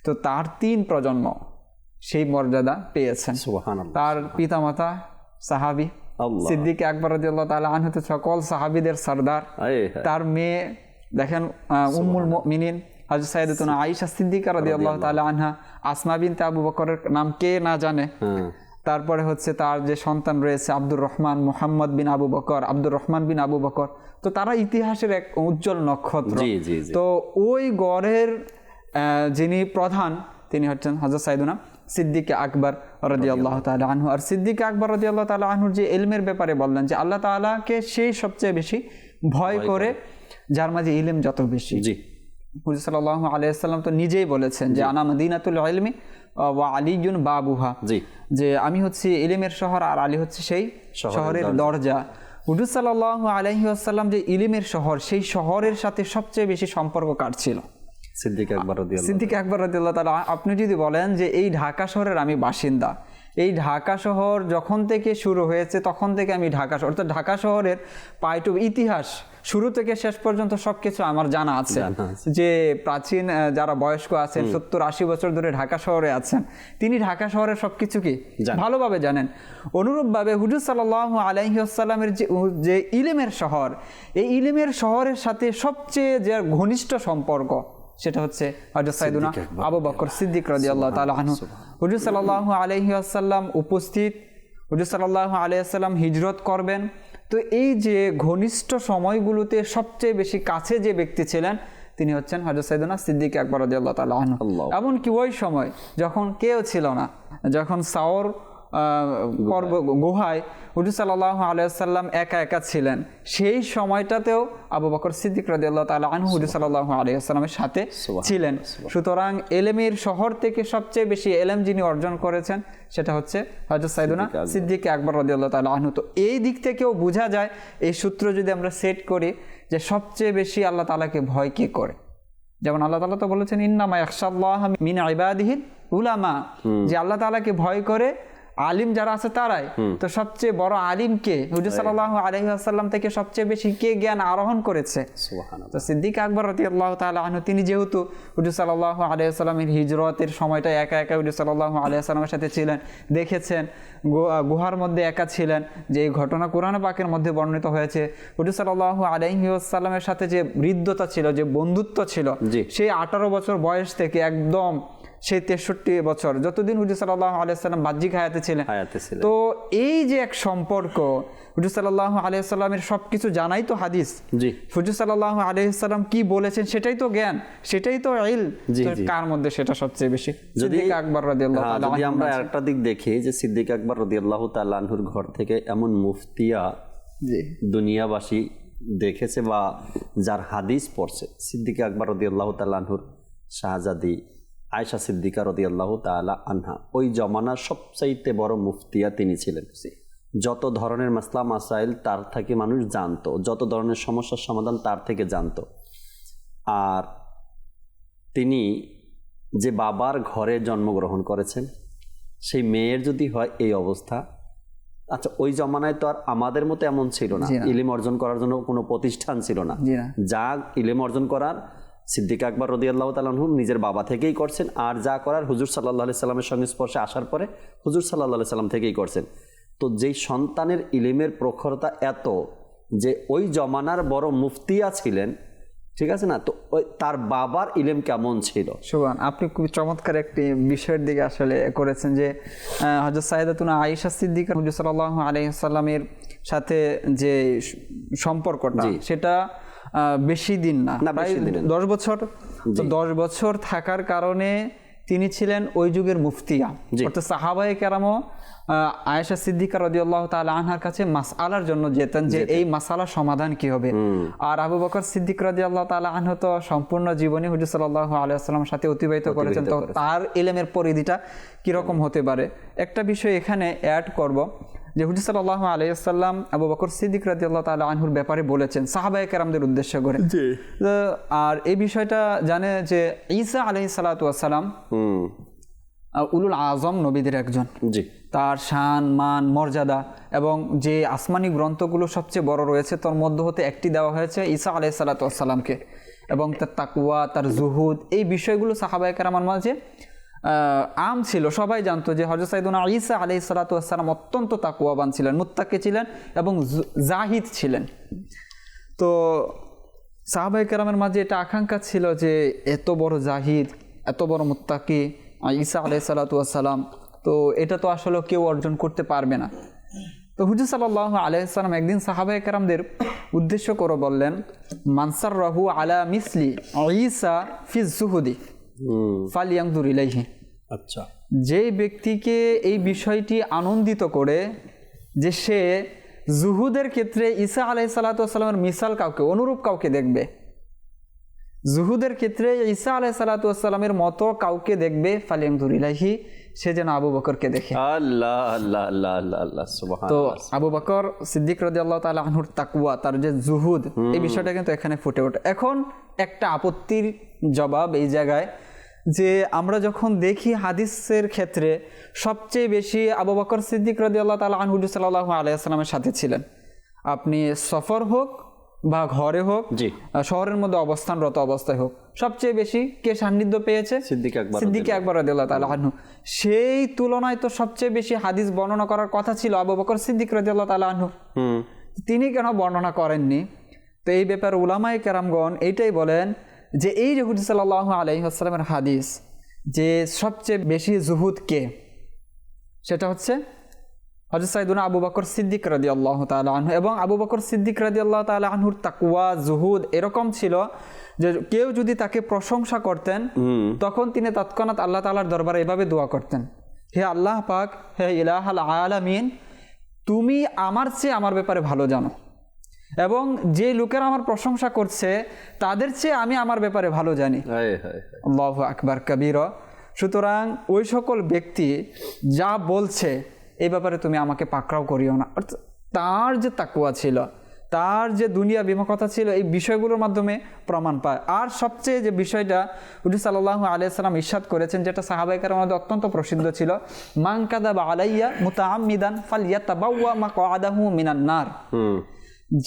তো তার 3 প্রজন্ম সেই মর্যাদা পেয়েছেন। সুবহানাল্লাহ। তার পিতামাতা সাহাবী সিদ্দিক আকবর রাদিয়াল্লাহু তাআলা আনহু তো সকল সাহাবীদের সরদার। তার মেয়ে দেখেন উম্মুল মুমিনিন হযরত সাইয়্যিদাতুনা আয়েশা সিদ্দিকা রাদিয়াল্লাহু তাআলা আনহা, আসমা বিনতে আবু বকরের নাম কে না জানে। তারপরে হচ্ছে তার যে সন্তান রয়েছে আব্দুর রহমান, মুহাম্মদ বিন আবু বকর, আব্দুর রহমান বিন আবু বকর, তো তারা ইতিহাসের এক উজ্জ্বল নক্ষত্র। তো ওই গড়ের যিনি প্রধান তিনি হচ্ছেন হযরত সাইয়্যিদুনা সিদ্দিক আকবর রাদিয়াল্লাহু তাআলা আনহু। আর সিদ্দিক আকবর রাদিয়াল্লাহু তাআলা আনহুর যে ইলমের ব্যাপারে বললেন যে আল্লাহ তাআলাকে সেই সবচেয়ে বেশি ভয় করে যার মাঝে ইলম যত বেশি। হুজুর সাল্লাল্লাহু আলাইহি ওয়াসাল্লাম তো নিজেই বলেছেন যে আনা মদিনাতুল ইলমি ওয়া আলিয়ুন বাবুহা, যে আমি হচ্ছে ইলমের শহর আর আলী হচ্ছে সেই শহরের দরজা। হুজুর সাল্লাল্লাহু আলাইহি ওয়াসাল্লাম যে ইলমের শহর, সেই শহরের সাথে সবচেয়ে বেশি সম্পর্ক কার ছিল? সিদ্দিক আকবর রাদিয়াল্লাহু তাআলা। আপনি যদি বলেন যে এই ঢাকা শহরের আমি বাসিন্দা, এই ঢাকা শহর যখন থেকে শুরু হয়েছে তখন থেকে আমি ঢাকা শহর, তো ঢাকা শহরের পাইটু ইতিহাস শুরু থেকে শেষ পর্যন্ত সবকিছু আমার জানা আছে। যে প্রাচীন যারা বয়স্ক আছেন 70-80 বছর ধরে ঢাকা শহরে আছেন, তিনি ঢাকা শহরের সবকিছু কি ভালোভাবে জানেন। অনুরূপভাবে হুজুর সাল্লাল্লাহু আলাইহি ওয়াসাল্লামের যে ইলমের শহর, এই ইলমের শহরের সাথে সবচেয়ে যে ঘনিষ্ঠ সম্পর্ক সেটা হচ্ছে হযরত সাইয়্যিদুনা আবু বকর সিদ্দিক রাদিয়াল্লাহু তাআলা আনহু। হুজুর সাল্লাল্লাহু আলাইহি ওয়াসাল্লাম উপস্থিত, হুজুর সাল্লাল্লাহু আলাইহি ওয়াসাল্লাম হিজরত করবেন। তো এই যে ঘনিষ্ঠ সময়গুলোতে সবচেয়ে বেশি কাছে যে ব্যক্তি ছিলেন তিনি হচ্ছেন হযরত সাইয়্যিদুনা সিদ্দিক আকবর রাদিয়াল্লাহু তাআলা আনহু। এমনকি ওই সময় যখন কেউ ছিল না, যখন সাওর গুহায় হুজুর সাল্লাল্লাহু আলাইহি ওয়াসাল্লাম একা একা ছিলেন, সেই সময়টাতেও আবু বকর সিদ্দিক রাদিয়াল্লাহু তাআলা আনহু হুজুর সাল্লাল্লাহু আলাইহি ওয়াসাল্লামের সাথে ছিলেন। সুতরাং ইলমের শহর থেকে সবচেয়ে বেশি ইলম যিনি অর্জন করেছেন সেটা হচ্ছে হযরত সাইয়্যিদুনা সিদ্দিক আকবর রাদিয়াল্লাহু তাআলা আনহু। তো এই দিক থেকেও বোঝা যায়, এই সূত্র যদি আমরা সেট করি যে সবচেয়ে বেশি আল্লাহ তাআলাকে ভয় কে করে। যেমন আল্লাহ তাআলা তো বলেছেন ইন্নামা ইয়াখশাল্লাহা মিন ইবাদিহিল উলামা, যে আল্লাহ তাআলাকে ভয় করে আলিম যারা আছে তারাই। তো সবচেয়ে বড় আলিম কে? হুজুর সাল্লাল্লাহু আলাইহি ওয়াসাল্লাম থেকে সবচেয়ে বেশি কে জ্ঞান আরোহণ করেছে? তো সিদ্দিক আকবর রাদিয়াল্লাহু তাআলা আনহু, তিনি যেহেতু হুজুর সাল্লাল্লাহু আলাইহি ওয়াসাল্লামের হিজরতের সময়টা একা একা হুজুর সাল্লাল্লাহু আলাইহি ওয়াসাল্লামের সাথে ছিলেন, দেখেছেন, গুহার মধ্যে একা ছিলেন, যে এই ঘটনা কোরআন পাকের মধ্যে বর্ণিত হয়েছে। হুজুর সাল্লাল্লাহু আলাইহি ওয়াসাল্লামের সাথে যে হৃদ্যতা ছিল, যে বন্ধুত্ব ছিল, সেই 18 বছর বয়স থেকে একদম সেই 63 বছর যতদিন হুজুর সাল্লাল্লাহু আলাইহি ওয়াসাল্লাম বাহ্যিক হায়াতে ছিলেন। তো এই যে এক সম্পর্ক, হুজুর সাল্লাল্লাহু আলাইহি ওয়াসাল্লামের সবকিছু জানাই তো হাদিস, হুজুর সাল্লাল্লাহু আলাইহি ওয়াসাল্লাম কি বলেছেন সেটাই তো জ্ঞান, সেটাই তো ইলম। কার মধ্যে সেটা সবচেয়ে বেশি? সিদ্দিক আকবর রাদিয়াল্লাহু তাআলা আনহু। আমরা আরেকটা দিক দেখি যে সিদ্দিক আকবর রাদিয়াল্লাহু তাআলা আনহুর ঘর থেকে এমন মুফতিয়া দুনিয়াবাসী দেখেছে বা যার হাদিস পড়ছে, সিদ্দিক আকবর রাদিয়াল্লাহু তাআলা আনহুর শাহজাদি আয়েশা সিদ্দিকা রাদিয়াল্লাহু তাআলা আনহা ওই জমানার সবচাইতে বড় মুফতিয়া তিনি ছিলেন। যত ধরনের মাসলা মাসাইল তার থেকে মানুষ জানতো, যত ধরনের সমস্যার সমাধান তার থেকে জানতো। আর তিনি যে বাবার ঘরে জন্মগ্রহণ করেছেন, সেই মেয়ের যদি হয় এই অবস্থা, আচ্ছা ওই জমানায় তো আর আমাদের মতো এমন ছিল না, ইলম অর্জন করার জন্য কোনো প্রতিষ্ঠান ছিল না। যা ইলম অর্জন করার সিদ্দিক আকবর রাদিয়াল্লাহু তাআলা আনহু নিজের বাবা থেকেই করছেন, আর যা করার হুজুর সাল্লাল্লাহু আলাইহি সাল্লামের সংস্পর্শে আসার পরে হুজুর সাল্লাল্লাহু আলাইহি সাল্লাম থেকেই করছেন। তো যেই সন্তানের ইলমের প্রখরতা এত যে ওই জমানার বড় মুফতিয়া ছিলেন, ঠিক আছে না? তো ওই তার বাবার ইলম কেমন ছিল? সুবহান, আপনি খুব চমৎকার একটি বিষয়ের দিকে আসলে করেছেন যে হযরত সাইয়েদাতুনা আয়েশা সিদ্দিকা হুজুর সাল্লাল্লাহু আলাইহি ওয়াসাল্লামের সাথে যে সম্পর্কটা সেটা বেশি দিন না, প্রায় 10 বছর। তো 10 বছর থাকার কারণে তিনি ছিলেন ওই যুগের মুফতিয়া, অর্থাৎ সাহাবায়ে কেরামও আয়েশা সিদ্দিকা রাদিয়াল্লাহু তাআলা আনহার কাছে মাসআলার জন্য যেতেন যে এই মাসআলার সমাধান কি হবে। আর আবু বকর সিদ্দিক রাদিয়াল্লাহু তাআলা আনহু তো সম্পূর্ণ জীবনী হুজুর সাল্লাল্লাহু আলাইহি ওয়াসাল্লামের সাথে অতিবাহিত করেছেন, তো তার ইলমের পরিধিটা কিরকম হতে পারে। একটা বিষয় এখানে অ্যাড করব যে হুজুর সাল্লাল্লাহু আলাইহি ওয়াসাল্লাম আবু বকর সিদ্দিক রাদিয়াল্লাহু তাআলা আনহুর ব্যাপারে বলেছেন সাহাবায়ে কেরামদের উদ্দেশ্য করে। আর এই বিষয়টা জানে যে ঈসা আলাইহিস সালাতু ওয়াস সালাম উলুল আজম নবীদের একজন, তার শান মান মর্যাদা এবং যে আসমানি গ্রন্থগুলো সবচেয়ে বড় রয়েছে তার মধ্যে হতে একটি দেওয়া হয়েছে ঈসা আলাইহিস সালাতু ওয়াস সালামকে, এবং তার তাকওয়া, তার জুহুদ, এই বিষয়গুলো সাহাবায়ে কেরামের মাঝে আম ছিল, সবাই জানতো যে হযরত সাইয়েদুনা ঈসা আলাইহিস সালাতু ওয়াস সালাম অত্যন্ত তাকওয়াবান ছিলেন, মুত্তাকি ছিলেন এবং জাহিদ ছিলেন। তো সাহাবায়ে কেরামের মাঝে এটা আকাঙ্ক্ষা ছিল যে এত বড় জাহিদ, এত বড় মুত্তাকি ঈসা আলাইহিস সালাতু ওয়াস সালাম, তো এটা তো আসলে কেউ অর্জন করতে পারবে না। তো হুজুর সাল্লাল্লাহু আলাইহি ওয়াসাল্লাম একদিন সাহাবায়ে কেরামদের উদ্দেশ্য করে বললেন, মানসাররাহু আলা মিসলি ঈসা ফি যুহুদি ফালিয়ানজুর ইলাইহি। আচ্ছা, যে ব্যক্তিকে এই বিষয়টি আনন্দিত করে যে সে জুহুদের ক্ষেত্রে ঈসা আলাইহিস সালাতু ওয়াস সালামের মিসাল কাউকে, অনুরূপ কাউকে দেখবে, জুহুদের ক্ষেত্রে ঈসা আলাইহিস সালাতু ওয়াস সালামের মতো কাউকে দেখবে, ফালিয়ানজুর ইলাইহি, সে যেন আবু বকরকে দেখে। আল্লাহ আল্লাহ আল্লাহ আল্লাহ আল্লাহ সুবহানাল্লাহ। তো আবু বকর সিদ্দিক রাদিয়াল্লাহু তাআলা আনহুর তাকওয়া, তার যে জুহুদ, এই বিষয়টা কিন্তু এখানে ফুটে ওঠে। এখন একটা আপত্তির জবাব এই জায়গায় যে আমরা যখন দেখি হাদিসের ক্ষেত্রে সবচেয়ে বেশি আবু বকর সিদ্দিক রাদিয়াল্লাহু তাআলা আনহু সাল্লাল্লাহু আলাইহি ওয়াসাল্লামের সাথে ছিলেন, আপনি সফর হোক বা ঘরে হোক, শহরের মধ্যে অবস্থানরত অবস্থায় হোক, সবচেয়ে বেশি কে সান্নিধ্য পেয়েছে? সিদ্দিক আকবর রাদিয়াল্লাহু তাআলা আনহু। সেই তুলনায় তো সবচেয়ে বেশি হাদিস বর্ণনা করার কথা ছিল আবু বকর সিদ্দিক রাদিয়াল্লাহু তাআলা আনহু, তিনি কেন বর্ণনা করেননি? তো এই ব্যাপারে উলামায়ে কেরামগণ এইটাই বলেন যে এই যে হুজুর সাল্লাল্লাহু আলাইহি ওয়াসাল্লামের হাদিস যে সবচেয়ে বেশি জুহুদ কে, সেটা হচ্ছে হযরত সাইয়েদুনা আবু বকর সিদ্দিক রাদিয়াল্লাহু তাআলা আনহু। এবং আবু বকর সিদ্দিক রাদিয়াল্লাহু তাআলা আনহুর তাকওয়া, জুহুদ এরকম ছিল যে কেউ যদি তাকে প্রশংসা করতেন তখন তিনি তৎক্ষণাৎ আল্লাহ তাআলার দরবারে এভাবে দোয়া করতেন, হে আল্লাহ পাক, হে ইলাহাল আলামিন, তুমি আমার চেয়ে আমার ব্যাপারে ভালো জানো, এবং যে লোকেরা আমার প্রশংসা করছে তাদের চেয়ে আমি আমার ব্যাপারে ভালো জানি। আল্লাহু আকবার কাবীরা। সুতরাং ওই সকল ব্যক্তি যা বলছে এই ব্যাপারে তুমি আমাকে পাকড়াও করিও না। অর্থাৎ তার যে তাকওয়া ছিল, তার যে দুনিয়া বিমুখতা ছিল, এই বিষয়গুলোর মাধ্যমে প্রমাণ পায়। আর সবচেয়ে যে বিষয়টা হুজুর সাল্লাল্লাহু আলাইহি ওয়াসাল্লাম ইরশাদ করেছেন, যেটা সাহাবায়ে কেরামের মধ্যে অত্যন্ত প্রসিদ্ধ ছিল, মান কাযাবা আলাইয়া মুতাআম্মিদান ফালইয়াতাবাওয়া মাকআদাহু মিনান নার।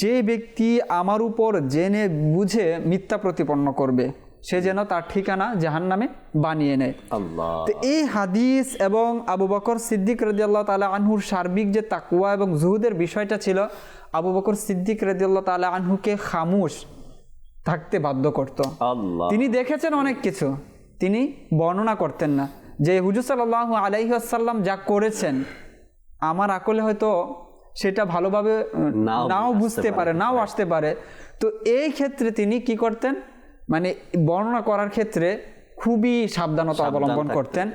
যে ব্যক্তি আমার উপর জেনে বুঝে মিথ্যা প্রতিপন্ন করবে সে যেন তার ঠিকানা জাহান্নামে বানিয়ে নেয়। তো এই হাদিস এবং আবু বকর সিদ্দিক রাদিয়াল্লাহু তাআলা আনহুর সার্বিক যে তাকওয়া এবং জুহুদের বিষয়টা ছিল, আবু বকর সিদ্দিক রাদিয়াল্লাহু তাআলা আনহুকে খামোশ থাকতে বাধ্য করত। তিনি দেখেছেন অনেক কিছু, তিনি বর্ণনা করতেন না যে হুজুর সাল্লাল্লাহু আলাইহি ওয়াসাল্লাম যা করেছেন আমার আকলে হয়তো সেটা ভালোভাবে নাও বুঝতে পারে, নাও আসতে পারে। তো এই ক্ষেত্রে তিনি কি করতেন, মানে বর্ণনা করার ক্ষেত্রে খুবই সাবধানতা অবলম্বন করতেন।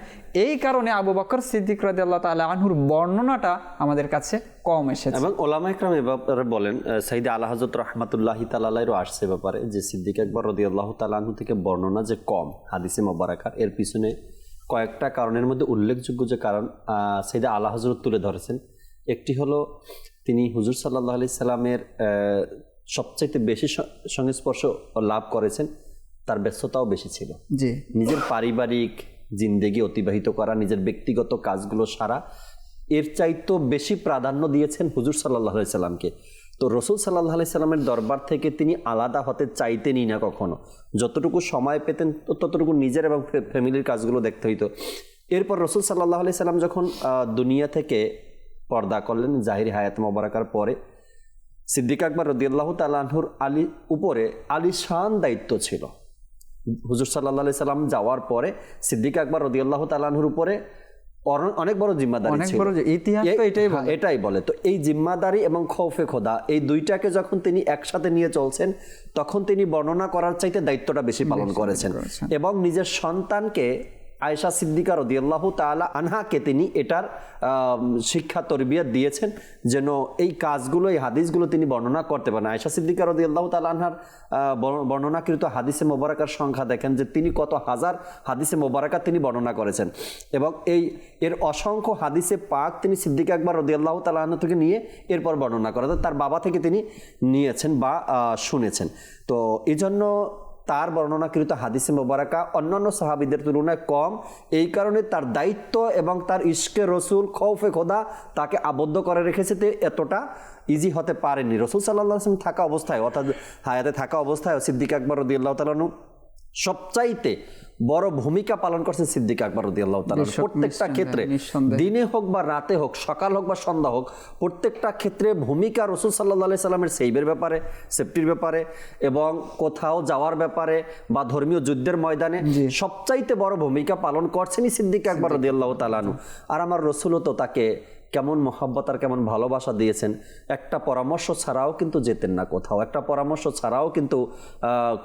এই কারণে আবু বকর সিদ্দিক রাদিয়াল্লাহু তাআলা আনহুর বর্ণনাটা আমাদের কাছে কম এসেছে। এবং ওলামায়ে কেরাম এই ব্যাপারে বলেন, সাইয়েদ আলা হযরত রাহমাতুল্লাহি তাআলা আলাইহির আসছে ব্যাপারে যে সিদ্দিক আকবর রাদিয়াল্লাহু তাআলা আনহু থেকে বর্ণনা যে কম হাদিসে মুবারাকার, এর পিছনে কয়েকটা কারণের মধ্যে উল্লেখযোগ্য যে কারণ সাইয়েদ আলা হযরত তুলে ধরেছেন। একটি হলো তিনি হুজুর সাল্লাল্লাহু আলাইহি সাল্লামের সবচাইতে বেশি সংস্পর্শ লাভ করেছেন, তার ব্যস্ততাও বেশি ছিল। নিজের পারিবারিক জিন্দেগি অতিবাহিত করা, নিজের ব্যক্তিগত কাজগুলো সারা, এর চাইতেও বেশি প্রাধান্য দিয়েছেন হুজুর সাল্লাল্লাহু আলাইহি সাল্লামকে। তো রাসূল সাল্লাল্লাহু আলাইহি সাল্লামের দরবার থেকে তিনি আলাদা হতে চাইতেনই না কখনো। যতটুকু সময় পেতেন ততটুকু নিজের এবং ফ্যামিলির কাজগুলো দেখতে হইতো। এরপর রাসূল সাল্লাল্লাহু আলাইহি সাল্লাম যখন দুনিয়া থেকে পর্দা করলেন, জাহিরি হায়াত মোবারকার পরে সিদ্দিক আকবর রাদিয়াল্লাহু তাআলা আনহুর উপরে আলিশান দায়িত্ব ছিল। হুজুর সাল্লাল্লাহু আলাইহি সাল্লাম যাওয়ার পরে সিদ্দিক আকবর রাদিয়াল্লাহু তাআলা আনহুর উপরে অনেক বড় জিম্মাদারি ছিল। ইতিহাস তো এটাই বলে। তো এই জিম্মাদারি এবং খৌফে খোদা এই দুইটাকে যখন তিনি একসাথে নিয়ে চলছেন, তখন তিনি বর্ণনা করার চাইতে দায়িত্বটা বেশি পালন করেছেন এবং নিজের সন্তানকে আয়েশা সিদ্দিকা রাদিয়াল্লাহু তাআলা আনহাকে তিনি এটার শিক্ষা তরবিয়ত দিয়েছেন যেন এই কাজগুলো, এই হাদিসগুলো তিনি বর্ণনা করতে পারেন। আয়েশা সিদ্দিকা রাদিয়াল্লাহু তাআলা আনহার বর্ণনাকৃত হাদিসে মোবারকার সংখ্যা দেখেন যে তিনি কত হাজার হাদিসে মোবারকা তিনি বর্ণনা করেছেন এবং এর অসংখ্য হাদিসে পাক তিনি সিদ্দিক আকবর রাদিয়াল্লাহু তাআলা আনহু থেকে নিয়ে এরপর বর্ণনা করেন, তার বাবা থেকে তিনি নিয়েছেন বা শুনেছেন। তো এই জন্য তার বর্ণনাকৃত হাদিসে মোবারকা অন্যান্য সাহাবীদের তুলনায় কম, এই কারণে তার দায়িত্ব এবং তার ইশকে রসুল, খৌফে খোদা তাকে আবদ্ধ করে রেখেছে, এতটা ইজি হতে পারেনি। রসুল সাল্লাল্লাহু আলাইহি ওয়াসাল্লাম থাকা অবস্থায়, অর্থাৎ হায়াতে থাকা অবস্থায় সিদ্দিক আকবর রাদিয়াল্লাহু তাআলা আনহু সবচাইতে বড় ভূমিকা পালন করছেন সিদ্দিক আকবর রাদিয়াল্লাহু তাআলা। প্রত্যেকটা ক্ষেত্রে, দিনে হোক বা রাতে হোক, সকাল হোক বা সন্ধ্যা হোক, প্রত্যেকটা ক্ষেত্রে ভূমিকা রসুল সাল্লাল্লাহু আলাইহি সাল্লামের সেইবের ব্যাপারে, সেফটির ব্যাপারে এবং কোথাও যাওয়ার ব্যাপারে বা ধর্মীয় যুদ্ধের ময়দানে সবচাইতে বড় ভূমিকা পালন করছেনই সিদ্দিক আকবর রাদিয়াল্লাহু তাআলা আনহু। আর আমার রসুলও তো তাকে কেমন মহব্বত আর কেমন ভালোবাসা দিয়েছেন। একটা পরামর্শ ছাড়াও কিন্তু যেতেন না কোথাও, একটা পরামর্শ ছাড়াও কিন্তু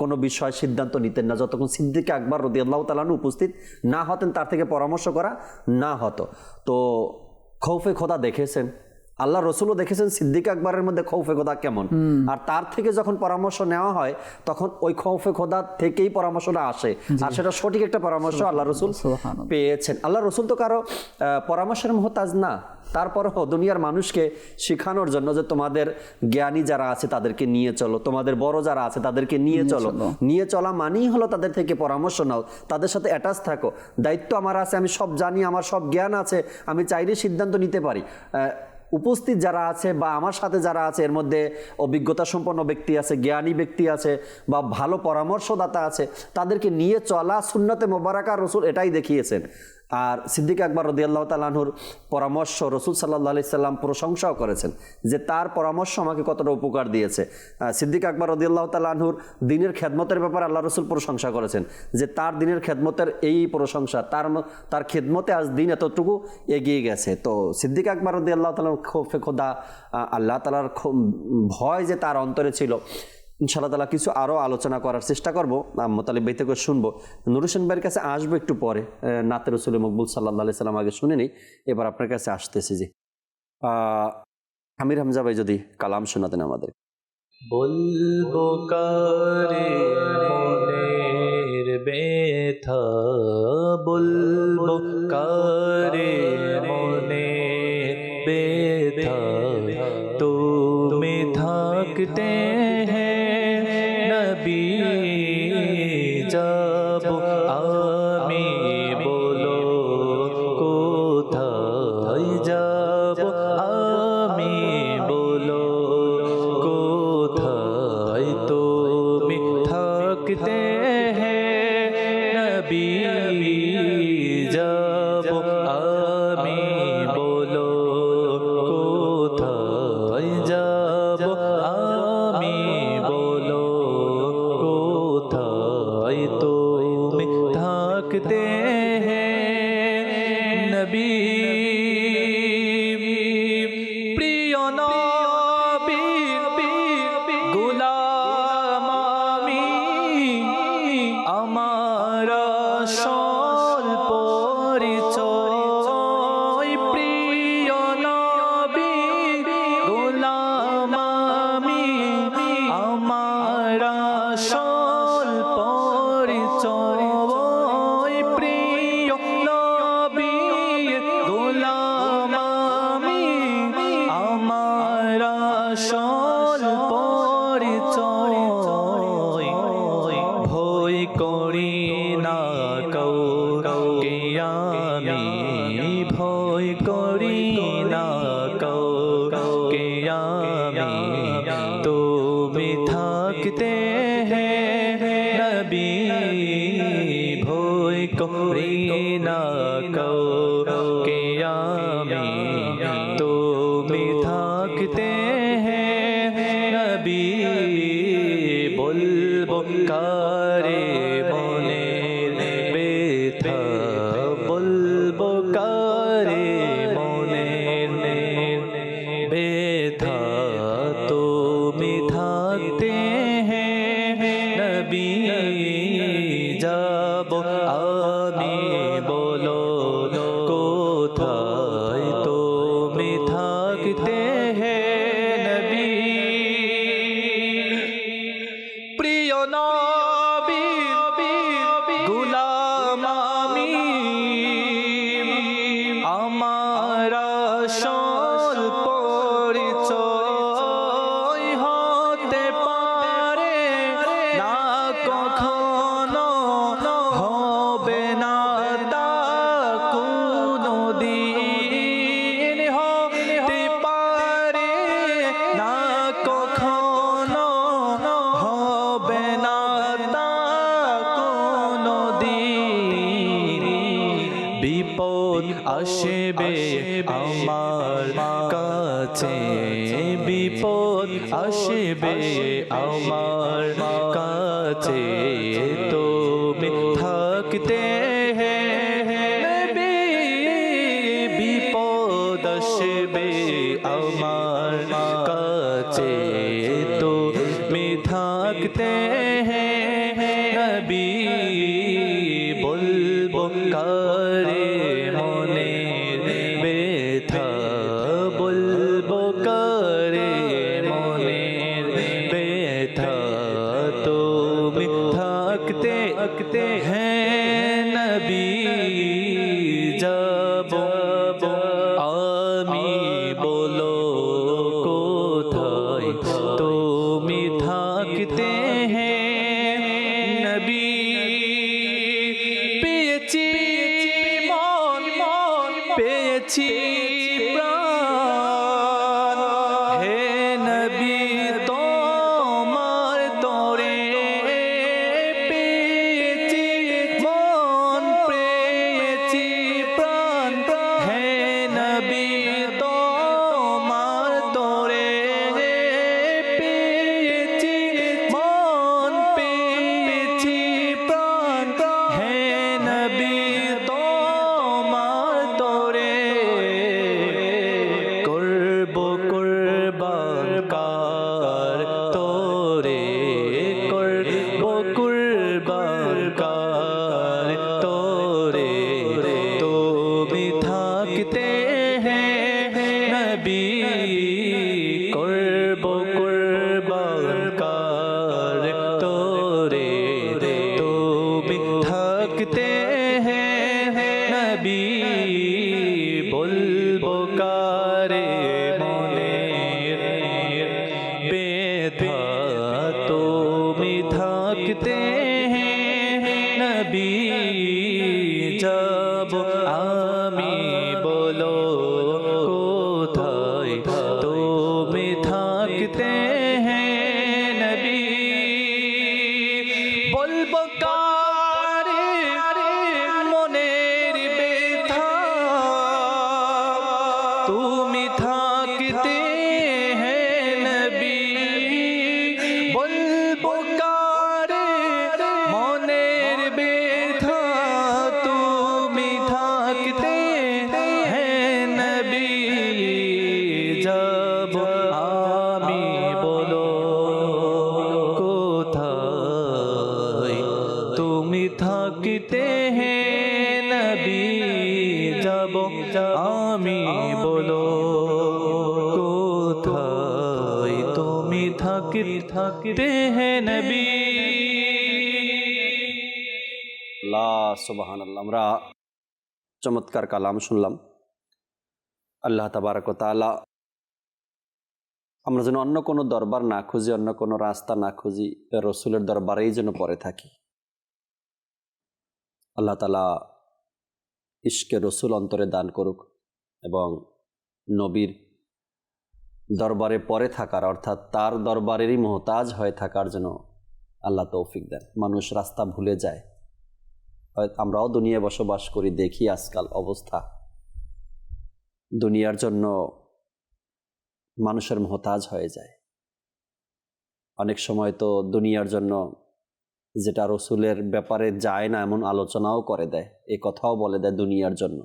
কোনো বিষয় সিদ্ধান্ত নিতেন না যতক্ষণ সিদ্দিক আকবর রাদিয়াল্লাহু তাআলা আনহু উপস্থিত না হতেন, তার থেকে পরামর্শ করা না হতো। তো খৌফে খোদা দেখেছেন, আল্লাহ রসুলও দেখেছেন সিদ্দিক আকবরের মধ্যে খৌফে খোদা কেমন, আর তার থেকে যখন পরামর্শ নেওয়া হয় তখন ওই খৌফে খোদা থেকেই পরামর্শটা আসে, আর সেটা সঠিক একটা পরামর্শ আল্লাহ রসুল পেয়েছেন। আল্লাহ রসুল তো কারো পরামর্শের মোহতাজ না, তারপরও দুনিয়ার মানুষকে শেখানোর জন্য যে তোমাদের জ্ঞানী যারা আছে তাদেরকে নিয়ে চলো, তোমাদের বড় যারা আছে তাদেরকে নিয়ে চলো, নিয়ে চলা মানেই হলো তাদের থেকে পরামর্শ নাও, তাদের সাথে অ্যাটাচ থাকো। দায়িত্ব আমার আছে, আমি সব জানি, আমার সব জ্ঞান আছে, আমি চাইলে সিদ্ধান্ত নিতে পারি। উপস্থিত যারা আছে বা আমার সাথে যারা আছে এর মধ্যে অভিজ্ঞতা সম্পন্ন ব্যক্তি আছে, জ্ঞানী ব্যক্তি আছে বা ভালো পরামর্শদাতা আছে, তাদেরকে নিয়ে চলা সুন্নতে মোবারকা রসুল এটাই দেখিয়েছেন। আর সিদ্দিক আকবর রাদিয়াল্লাহু তাআলা আনহুর পরামর্শ রসুল সাল্লাল্লাহু আলাইহি সাল্লাম প্রশংসাও করেছেন যে তার পরামর্শ আমাকে কতটা উপকার দিয়েছে। সিদ্দিক আকবর রাদিয়াল্লাহু তাআলা আনহুর দিনের খেদমতের ব্যাপারে আল্লাহ রসুল প্রশংসা করেছেন যে তার দিনের খেদমতের এই প্রশংসা, তার খেদমতে আজ দিন এতটুকু এগিয়ে গেছে। তো সিদ্দিক আকবর রাদিয়াল্লাহু তাআলা খৌফে খোদা, আল্লাহ তাআলার ভয় যে তার অন্তরে ছিল, ইনশাআল্লাহ তাআলা কিছু আরও আলোচনা করার চেষ্টা করবো, মোতালিব ভাই থেকে শুনবো। নুর হোসেন ভাইয়ের কাছে আসবো একটু পরে, নাতে রসুল মকবুল সাল্লাল্লাহু আলাইহি সাল্লাম আগে শুনে নেই, এবার আপনার কাছে আসতেছি। জি আমির হামজা ভাই যদি কালাম শোনাতেন আমাদের। বলবো কারে মনের ব্যথা, বলবো কারে মনের ব্যথা, তুমি থাকতে নবী যাব আমি বলো কোথায় যাব আমি বলো কোথায়, তুমি থাকতে নবী যাব আমি বলো কোথায় যাব আমি বলো কোথায়, তুমি থাকতে নবী প্রিয় নবী গোলাম আমি, আমার আসল পরিচয় প্রিয় নবী গোলাম আমি, আমার আসল পরিচয় প্রিয় নবী গোলাম আমি, আমার আসল পরিচয়। ভয় করি না কাউকে আমি, ভয় করি না কাউকে আমি, তুমি থাকতে নবী ভয় করি না কাউকে আমি, তুমি থাকতে কারে মনের ব্যথা বলবো কারে মনের ব্যথা তুমি থাকতে নবী যাব আমি বলো কোথায় তুমি থাকতে নবী প্রিয় নবী গোলাম আমি আমার আসল পরিচয় হতে পারে না কখনো হবে না তা কোনো দিন হতে পারে না কখনো হবে না তা কোনো দিন বিপদ আসবে আমার কাছে বিপদ আসবে আমার কাছে তুমি থাকতে নবী বিপদ আসবে আমার কাছে তুমি থাকতে নবী বলবো কারে মনের ব্যথা বলবো কারে মনের ব্যথা তুমি থাকতে নবী যাব আমি বলো কোথায় তুমি থাকতে নবী পেয়েছি মন পেয়েছি প্রাণ হে নবী তোমার তরে পেয়েছি মন পেয়েছি প্রাণ হে নবী তোমার তরে পেয়েছি মন পেয়েছি প্রাণ হে নবী তোমার তরে করব কুরবান কার তোরে করব কুরবান কার তোরে তুমি থাকতে নবী করব কুরবান কার তোরে তুমি থাকতে নবী বলবো কারে মনের ব্যথা তুমি থাকতে নবী যাব আমি বলো কোথায় তুমি থাকতে নবী বলবো কারে মনের ব্যথা তুমি থাকতে নবী বলবো কারে মনের ব্যথা তুমি থাকতে নবী যাব আমি বলো কোথায় তুমি থাকতে নবী যাব আমি বলো কোথায় তুমি থাকতে নবী সুবহানাল্লাহ। আমরা চমৎকার কালাম শুনলাম। আল্লাহ তাবারক ওয়া তাআলা আমরা যেন অন্য কোনো দরবার না খুঁজি, অন্য কোনো রাস্তা না খুঁজি, রসুলের দরবারেই যেন পড়ে থাকি। আল্লাহ তাআলা ইশকে রসুল অন্তরে দান করুক এবং নবীর দরবারে পড়ে থাকার অর্থাৎ তার দরবারেরই মোহতাজ হয়ে থাকার জন্য আল্লাহ তৌফিক দেন। মানুষ রাস্তা ভুলে যায়, আমরাও দুনিয়ায় বসবাস করি, দেখি আজকাল অবস্থা। দুনিয়ার জন্য মানুষের মোহতাজ হয়ে যায়। অনেক সময় তো দুনিয়ার জন্য যেটা রসুলের ব্যাপারে যায় না এমন আলোচনাও করে দেয়, এই কথাও বলে দেয় দুনিয়ার জন্য।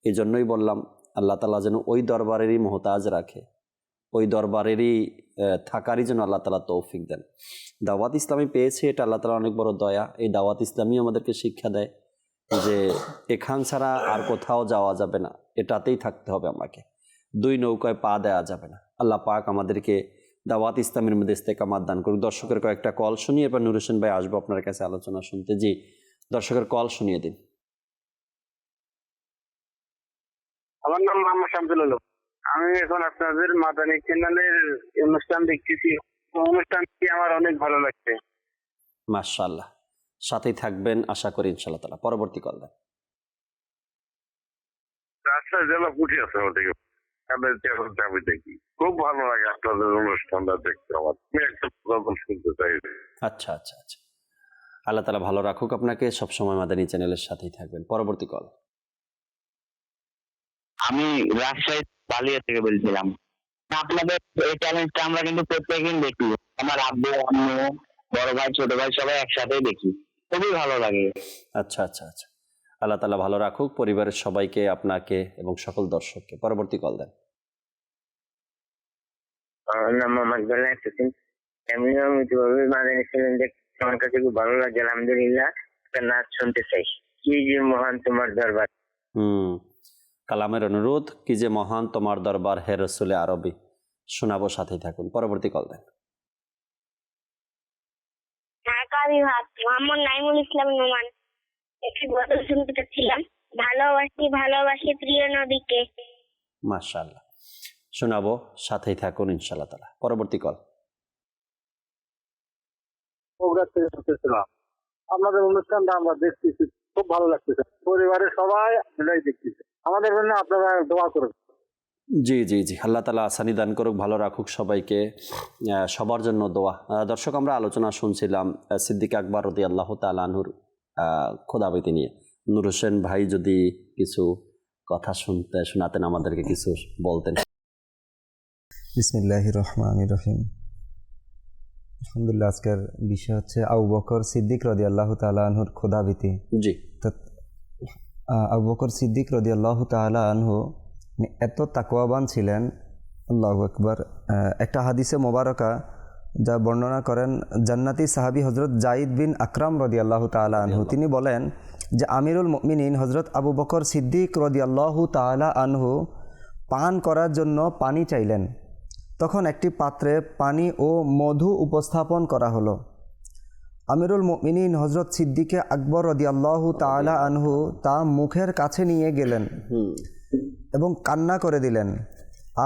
এই জন্যই বললাম আল্লাহ তাআলা যেন ওই দরবারেরই মোহতাজ রাখে, ওই দরবারেরই থাকারই যেন আল্লাহ তাআলা তৌফিক দেন। দাওয়াত ইসলামী পেয়েছি, এটা আল্লাহ তাআলা অনেক বড় দয়া। এই দাওয়াত ইসলামী আমাদেরকে শিক্ষা দেয় যে এখান ছাড়া আর কোথাও যাওয়া যাবে না, এটাতেই থাকতে হবে আমাকে, দুই নৌকায় পা দেওয়া যাবে না। আল্লাহ পাক আমাদেরকে দাওয়াত ইসলামের মধ্যে ইস্তেকামাত দান করুক। দর্শকের কয়েকটা কল শুনিয়ে এবার নূর হোসেন ভাই আসবো আপনার কাছে আলোচনা শুনতে। জি, দর্শকের কল শুনিয়ে দিন। আমার নাম মোহাম্মদ শামসুল আলম। আমি এখন আপনাদের মাদানী চ্যানেলের অনুষ্ঠান দেখতেছি, অনুষ্ঠানটি আমার অনেক ভালো লাগছে। মাশাআল্লাহ, সাথেই থাকবেন আশা করি ইনশাআল্লাহ তাআলা। পরবর্তী কল দেন। রাজশাহী জেলা পুঠি আছে ওদিকে, আমি দেখি খুব ভালো লাগে আপনাদের অনুষ্ঠানটা দেখতে। আমার আমি একটা গল্প শুনতে চাই। আচ্ছা আচ্ছা আচ্ছা, আল্লাহ তাআলা ভালো রাখুক আপনাকে, সবসময় মাদানী চ্যানেলের সাথেই থাকবেন। পরবর্তী কল। আমি রাজশাহী বালিয়া থেকে বলছিলাম। আপনাদের এই চ্যালেঞ্জটা আমরা কিন্তু প্রত্যেকদিন দেখি, আমার আব্বু আম্মু বড় ভাই ছোট ভাই সবাই একসাথেই দেখি, খুবই ভালো লাগে। আচ্ছা আচ্ছা আচ্ছা, আল্লাহ তাআলা ভালো রাখুক পরিবারের সবাইকে, আপনাকে এবং সকল দর্শককে। পরবর্তী কল দেন। আমার নাম মোহাম্মদ বেলায়েত হোসেন। আমি নিয়মিতভাবে মাদানী চ্যানেল দেখতে, আমার কাছে খুব ভালো লাগে। আলহামদুলিল্লাহ, একটা নাচ শুনতে চাই, কি যে মহান তোমার দরবার। কালামের অনুরোধ, কি যে মহান তোমার দরবার হে রসুলে আরবি, শোনাবো, সাথেই থাকুন। পরবর্তী কল দেন। ঢাকা বিভাগ, মোহাম্মদ নাইমুল ইসলাম নোমান। একটি গজল শুনতে চাচ্ছিলাম, ভালোবাসি ভালোবাসি প্রিয় নবীকে। মাশাআল্লাহ, শোনাবো, সাথেই থাকুন ইনশাআল্লাহ তাআলা। পরবর্তী কল। আপনাদের অনুষ্ঠানটা আমরা দেখতেছি, খুব ভালো লাগতেছে, পরিবারের সবাই মিলাই দেখতেছে। আমাদের জন্য আপনারা দোয়া করুন। জি জি জি, আল্লাহ তাআলা আসানি দান করুক, ভালো রাখুক সবাইকে, সবার জন্য দোয়া। দর্শক, আমরা আলোচনা শুনছিলাম সিদ্দিক আকবর রাদিয়াল্লাহু তাআলা আনহুর খোদাবীতি নিয়ে। নূর হোসেন ভাই যদি কিছু কথা শোনাতেন, আমাদেরকে কিছু বলতেন। বিসমিল্লাহির রহমানির রহিম। আলহামদুলিল্লাহ, আজকের বিষয় হচ্ছে আবু বকর সিদ্দিক রাদিয়াল্লাহু তাআলা আনহুর খোদাবীতি। জি, আবু বকর সিদ্দিক রাদিয়াল্লাহু তাআলা আনহু এত তাকওয়াবান ছিলেন, আল্লাহু আকবার। একটা হাদিসে মোবারকা যা বর্ণনা করেন জান্নাতি সাহাবী হযরত জাইদ বিন আকরাম রাদিয়াল্লাহু তাআলা আনহু, তিনি বলেন যে আমিরুল মুমিনিন হযরত আবু বকর সিদ্দিক রাদিয়াল্লাহু তাআলা আনহু পান করার জন্য পানি চাইলেন। তখন একটি পাত্রে পানি ও মধু উপস্থাপন করা হলো। আমিরুল মুমিনিন হযরত সিদ্দিকে আকবর রাদিয়াল্লাহু তাআলা আনহু তা মুখের কাছে নিয়ে গেলেন এবং কান্না করে দিলেন,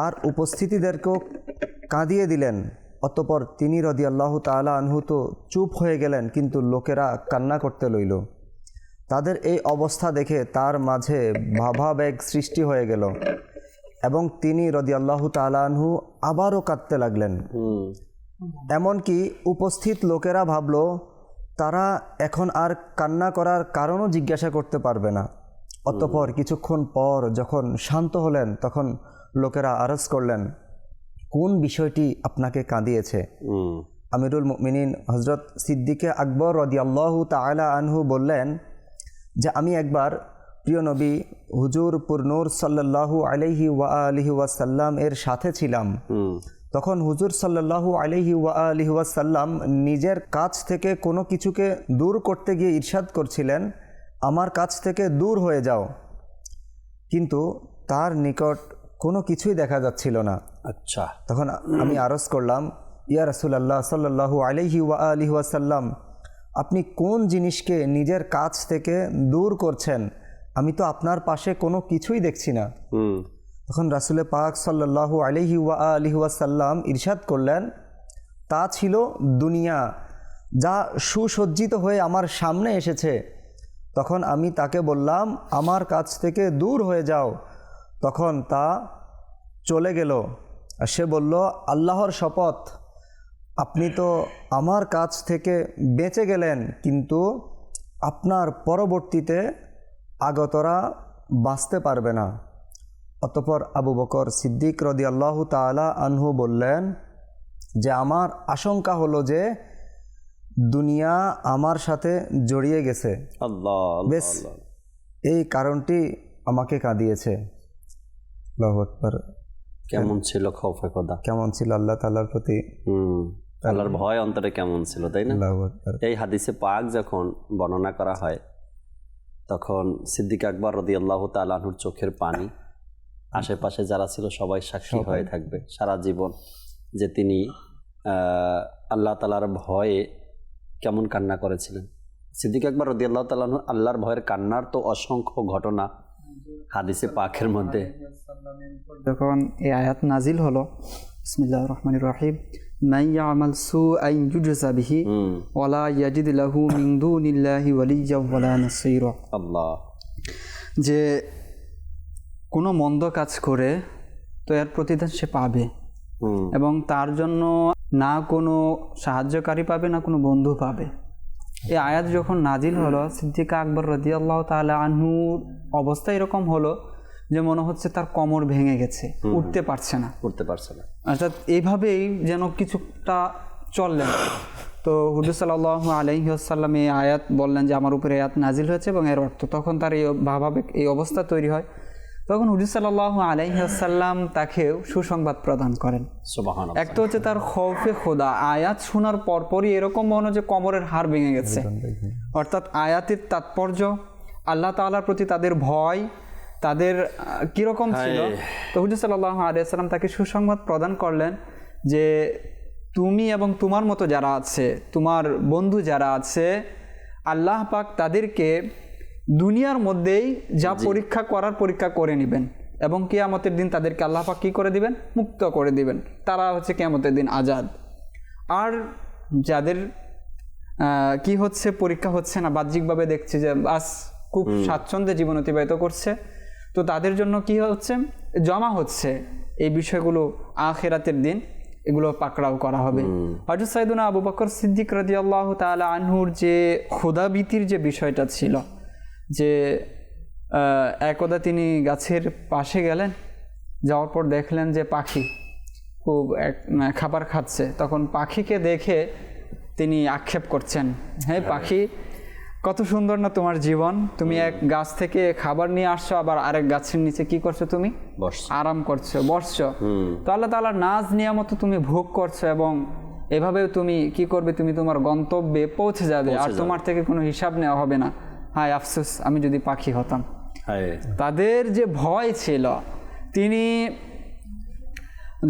আর উপস্থিতিদেরকেও কাঁদিয়ে দিলেন। অতঃপর তিনি রাদিয়াল্লাহু তাআলা আনহু তো চুপ হয়ে গেলেন, কিন্তু লোকেরা কান্না করতে লইল। তাদের এই অবস্থা দেখে তার মাঝে ভাবাবেগ সৃষ্টি হয়ে গেল এবং তিনি রাদিয়াল্লাহু তাআলা আনহু আবারও কাঁদতে লাগলেন। এমনকি উপস্থিত লোকেরা ভাবল তারা এখন আর কান্না করার কারণও জিজ্ঞাসা করতে পারবে না। অতঃপর কিছুক্ষণ পর যখন শান্ত হলেন, তখন লোকেরা আরজ করলেন, কোন বিষয়টি আপনাকে কাঁদিয়েছে? আমিরুল মুমিনিন হযরত সিদ্দিকে আকবর রাদিয়াল্লাহু তাআলা আনহু বললেন যে আমি একবার প্রিয় নবী হুজুর পুরনূর সাল্লাল্লাহু আলাইহি ওয়া আলিহি ওয়াসাল্লাম এর সাথে ছিলাম। তখন হুজুর সাল্লাল্লাহু আলাইহি ওয়া আলিহি ওয়াসাল্লাম নিজের কাছ থেকে কোনো কিছুকে দূর করতে গিয়ে ইরশাদ করছিলেন, আমার কাছ থেকে দূর হয়ে যাও, কিন্তু তার নিকট কোনো কিছুই দেখা যাচ্ছিল না। আচ্ছা, তখন আমি আরজ করলাম, ইয়া রাসূলুল্লাহ সাল্লাল্লাহু আলাইহি ওয়া আলিহি ওয়াসাল্লাম, আপনি কোন জিনিসকে নিজের কাছ থেকে দূর করছেন? আমি তো আপনার পাশে কোনো কিছুই দেখছি না। তখন রাসূল পাক সাল্লাল্লাহু আলাইহি ওয়া আলিহি ওয়াসাল্লাম ইরশাদ করলেন, তা ছিল দুনিয়া, যা সুসজ্জিত হয়ে আমার সামনে এসেছে। তখন আমি তাকে বললাম, আমার কাছ থেকে দূর হয়ে যাও। তখন তা চলে গেল। আর সে বলল, আল্লাহর শপথ, আপনি তো আমার কাছ থেকে বেঁচে গেলেন, কিন্তু আপনার পরবর্তীতে আগতরা বাঁচতে পারবে না। অতঃপর আবু বকর সিদ্দিক রাদিয়াল্লাহু তাআলা আনহু বললেন যে আমার আশঙ্কা হলো যে দুনিয়া আমার সাথে জড়িয়ে গেছে, আল্লাহ বেশ এই কারণটি আমাকে কাঁদিয়েছে। আল্লাহু আকবার। কেমন ছিল খৌফে খোদা, কেমন ছিল আল্লাহ তাআলার প্রতি আল্লাহর ভয় অন্তরে কেমন ছিল, তাই না? আল্লাহু আকবার। এই হাদিসে পাক যখন বর্ণনা করা হয় তখন সিদ্দিক আকবর রাদিয়াল্লাহু তাআলা আনহুর চোখের পানি, আশেপাশে যারা ছিল সবাই সাক্ষী হয়ে থাকবে সারা জীবন যে তিনি আল্লাহ তাআলার ভয়ে কেমন কান্না করেছিলেন। সিদ্দিক আকবর রাদিয়াল্লাহু তাআলা আনহু আল্লাহর ভয়ের কান্নার তো অসংখ্য ঘটনা হাদিসে পাকের মধ্যে। যখন এই আয়াত নাজিল হলো, বিসমিল্লাহির রহমানির রহিম, মান ইয়ামাল সুআন ইউজজা বিহি ওয়ালা ইয়াজিদ লাহু মিন দুনিল্লাহি ওয়ালিয়্যা ওয়ালা নাসীরা। আল্লাহ, যে কোনো মন্দ কাজ করে তো এর প্রতিদান সে পাবে, এবং তার জন্য না কোনো সাহায্যকারী পাবে না কোনো বন্ধু পাবে। এই আয়াত যখন নাজিল হলো, সিদ্দিক আকবর রাদিয়াল্লাহু তাআলা আনহুর অবস্থা এরকম হলো যে মনে হচ্ছে তার কোমর ভেঙে গেছে, উঠতে পারছে না। অর্থাৎ এইভাবেই যেন কিছুটা চললেন। তো হুজুর সাল্লাল্লাহু আলাইহি ওয়াসাল্লাম এই আয়াত বললেন যে আমার উপরে আয়াত নাজিল হয়েছে এবং এর অর্থ, তখন তার এই ভাবাবেগ এই অবস্থা তৈরি হয়। তখন হুজুর সাল্লাল্লাহু আলাইহি ওয়াসাল্লাম তাকে সুসংবাদ প্রদান করেন। সুবহানাল্লাহ। একটা হচ্ছে তার খৌফে খোদা, আয়াত শোনার পরপরই এরকম মনে যে কোমরের হাড় ভেঙে গেছে। অর্থাৎ আয়াতের তাৎপর্য, আল্লাহ তাআলার প্রতি তাদের ভয়, তাদের কিরকম ছিল। তো হুজুর সাল্লাল্লাহু আলাইহি ওয়াসাল্লাম তাকে সুসংবাদ প্রদান করলেন যে তুমি এবং তোমার মতো যারা আছে, তোমার বন্ধু যারা আছে, আল্লাহ পাক তাদেরকে দুনিয়ার মধ্যেই যা পরীক্ষা করার পরীক্ষা করে নেবেন, এবং কিয়ামতের দিন তাদেরকে আল্লাহ পাক কী করে দিবেন? মুক্ত করে দিবেন। তারা হচ্ছে কিয়ামতের দিন আজাদ। আর যাদের কি হচ্ছে, পরীক্ষা হচ্ছে না, বাহ্যিকভাবে দেখছে যে বাস খুব স্বাচ্ছন্দ্যে জীবন অতিবাহিত করছে, তো তাদের জন্য কি হচ্ছে, জমা হচ্ছে এই বিষয়গুলো আখিরাতের দিন এগুলো পাকড়াও করা হবে। হযরত সাইয়েদুনা আবু বকর সিদ্দিক রাদিয়াল্লাহু তাআলা আনহুর যে খোদাভীতির যে বিষয়টা ছিল, যে একদা তিনি গাছের পাশে গেলেন, যাওয়ার পর দেখলেন যে পাখি খুব খাবার খাচ্ছে। তখন পাখিকে দেখে তিনি আক্ষেপ করছেন, হ্যাঁ পাখি, কত সুন্দর না তোমার জীবন, তুমি এক গাছ থেকে খাবার নিয়ে আসছো, আবার আরেক গাছের নিচে কি করছো, তুমি আরাম করছো, বসছো। তো আল্লাহ তাআলার নাজ নিয়ামত তুমি ভোগ করছো, এবং এভাবেও তুমি কি করবে, তুমি তোমার গন্তব্যে পৌঁছে যাবে, আর তোমার থেকে কোনো হিসাব নেওয়া হবে না। হায় আফসোস, আমি যদি পাখি হতাম। তাদের যে ভয় ছিল, তিনি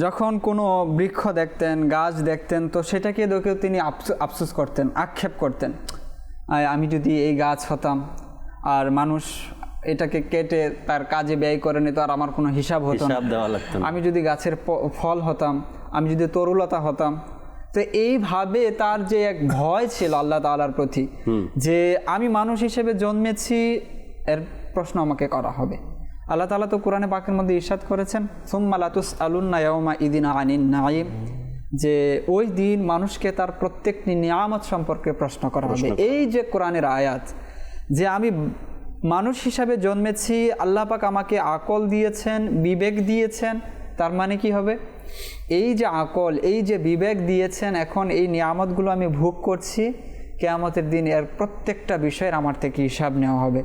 যখন কোনো বৃক্ষ দেখতেন, গাছ দেখতেন, তো সেটাকে দেখেও তিনি আফসোস করতেন, আক্ষেপ করতেন, আমি যদি এই গাছ হতাম আর মানুষ এটাকে কেটে তার কাজে ব্যয় করে নিত, আর আমার কোনো হিসাব হতো না। আমি যদি গাছের ফল হতাম, আমি যদি তরুলতা হতাম। তো এইভাবে তার যে এক ভয় ছিল আল্লাহ তাআলার প্রতি, যে আমি মানুষ হিসেবে জন্মেছি, এর প্রশ্ন আমাকে করা হবে। আল্লাহ তাআলা তো কোরআনে পাকের মধ্যে ইরশাদ করেছেন, সুম্মা লা তুসআলুন্না ইয়াওমা ইদিন আনিন নাঈম, যে ওই দিন মানুষকে তার প্রত্যেকটি নিয়ামত সম্পর্কে প্রশ্ন করা হবে। এই যে কোরআনের আয়াত, যে আমি মানুষ হিসাবে জন্মেছি, আল্লাহ পাক আমাকে আকল দিয়েছেন, বিবেক দিয়েছেন, তার মানে কি হবে, এই যে আকল, এই যে বিবেক দিয়েছেন, এখন এই নিয়ামতগুলো আমি ভোগ করছি, কিয়ামতের দিন এর প্রত্যেকটা বিষয়ের আমার থেকে হিসাব নেওয়া হবে।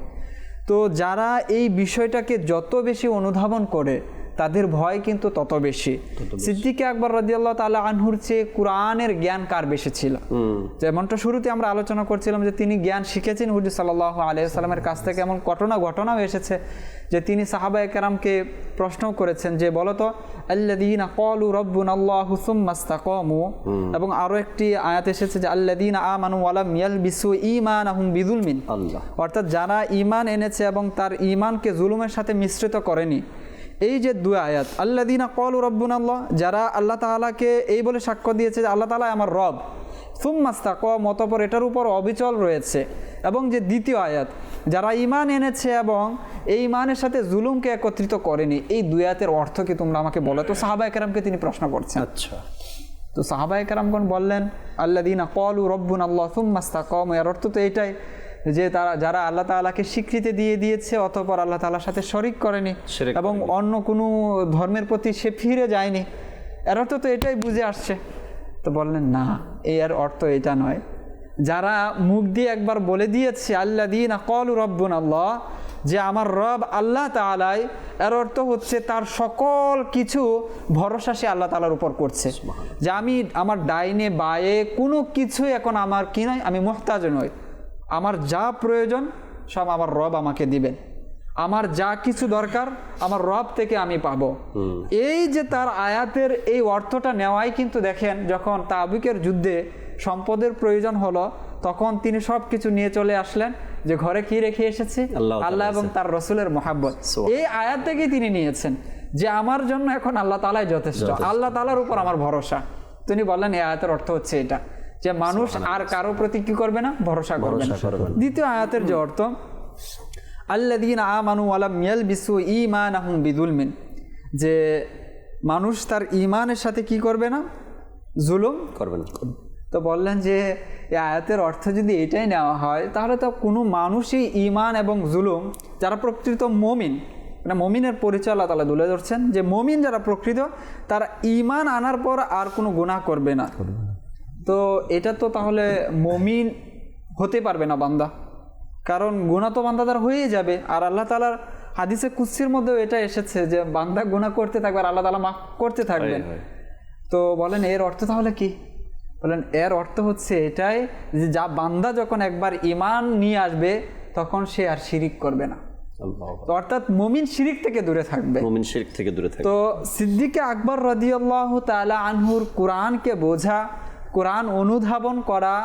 তো যারা এই বিষয়টাকে যত বেশি অনুধাবন করে, তাদের ভয় কিন্তু তত বেশি। সিদ্দিক আকবর রাদিয়াল্লাহু তাআলা আনহুর চেয়ে কোরআনের জ্ঞান কার বেশি ছিল? যেমনটা শুরুতে আমরা আলোচনা করছিলাম যে তিনি জ্ঞান শিখেছেন হুজুর সাল্লাল্লাহু আলাইহি ওয়াসাল্লামের কাছ থেকে। এমন ঘটনাও এসেছে যে তিনি সাহাবায়ে কেরামকে প্রশ্ন করেছেন যে বলতো আল্লাযীনা ক্বালু রাব্বুনাল্লাহু সুম্মা ইসতাকামু, এবং আরো একটি আয়াত এসেছে যে আল্লাযীনা আমানু ওয়া লাম ইয়ালবিসু ঈমানাহুম বিযুলমিন, অর্থাৎ যারা ঈমান এনেছে এবং তার ঈমানকে জুলুমের সাথে মিশ্রিত করেনি। এই যে দুই আয়াত, আল্লাযীনা ক্বালু রাব্বুনাল্লাহ, যারা আল্লাহ তাআলাকে এই বলে সাক্ষ্য দিয়েছে যে আল্লাহ তাআলা আমার রব, সুম্মা ইসতাকামু, অতঃপর এটার উপর অবিচল রয়েছে। এবং যে দ্বিতীয় আয়াত, যারা ঈমান এনেছে এবং এই ঈমানের সাথে জুলুমকে একত্রিত করেনি। এই দুই আয়াতের অর্থ কি তোমরা আমাকে বলো। তো সাহাবায়ে কেরামকে তিনি প্রশ্ন করছেন। আচ্ছা, তো সাহাবায়ে কেরামগণ বললেন আল্লাযীনা ক্বালু রাব্বুনাল্লাহ সুম্মা ইসতাকামু, এর অর্থ তো এটাই যে যারা আল্লাহ তাআলাকে স্বীকৃতি দিয়েছে, অতঃপর আল্লাহ তাআলার সাথে শরিক করেনি এবং অন্য কোনো ধর্মের প্রতি সে ফিরে যায়নি, এর অর্থ তো এটাই বুঝে আসছে। তো বললেন না, এর অর্থ এটা নয়। যারা মুখ দিয়ে একবার বলে দিয়েছে আল্লাযীনা ক্বালু রাব্বুনা আল্লাহ, যে আমার রব আল্লাহ তাআলাই, এর অর্থ হচ্ছে তার সকল কিছু ভরসা সে আল্লাহ তাআলার উপর করছে, যে আমি আমার ডাইনে বায়ে কোনো কিছুই এখন আমার কি নয়, আমি মুহতাজ নই, আমার যা প্রয়োজন সব আমার রব আমাকে দিবেন, আমার যা কিছু দরকার আমার রব থেকে আমি পাবো। এই যে তার আয়াতের এই অর্থটা নেওয়াই কিন্তু দেখেন, যখন তাবুকের যুদ্ধে সম্পদের প্রয়োজন হলো তখন তিনি সব কিছু নিয়ে চলে আসলেন, যে ঘরে কি রেখে এসেছি, আল্লাহ এবং তার রসুলের মহাব্বত। এই আয়াত থেকে তিনি নিয়েছেন যে আমার জন্য এখন আল্লাহ তাআলাই যথেষ্ট, আল্লাহ তাআলার উপর আমার ভরসা। তিনি বললেন এই আয়াতের অর্থ হচ্ছে এটা, যে মানুষ আর কারো প্রতি কি করবে না, ভরসা করবে না। দ্বিতীয় আয়াতের যে অর্থ আল্লাযীনা আমানু ওয়া লাম ইয়ালবিসু ঈমানাহুম বিযুলমিন, যে মানুষ তার ঈমানের সাথে কি করবে না, জুলুম করবে না। তো বললেন যে এই আয়াতের অর্থ যদি এটাই নেওয়া হয় তাহলে তো কোনো মানুষই ঈমান এবং জুলুম, যারা প্রকৃত মুমিন, মানে মুমিনের পরিচয় আল্লাহ তাআলা তুলে ধরছেন, যে মুমিন যারা প্রকৃত তারা ঈমান আনার পর আর কোনো গুনাহ করবে না। তো এটা তো তাহলে মুমিন হতে পারবে না বান্দা, কারণ গুনাহ তো বান্দা দ্বারা হয়ে যাবে। আর আল্লাহ তাআলার হাদিসে কুদসির মধ্যেও এটা এসেছে যে বান্দা গুনাহ করতে থাকবে আর আল্লাহ তাআলা মাফ করতে থাকবেন। তো বলেন এর অর্থ তাহলে কি? বলেন এর অর্থ হচ্ছে এটাই যে যা বান্দা যখন একবার ঈমান নিয়ে আসবে তখন সে আর শিরিক করবে না, অর্থাৎ মুমিন শিরিক থেকে দূরে থাকবে, মুমিন শিরিক থেকে দূরে থাকবে। তো সিদ্দিকে আকবর রাদিয়াল্লাহু তাআলা আনহুর কোরআনকে বোঝা, কোরআন অনুধাবন করা,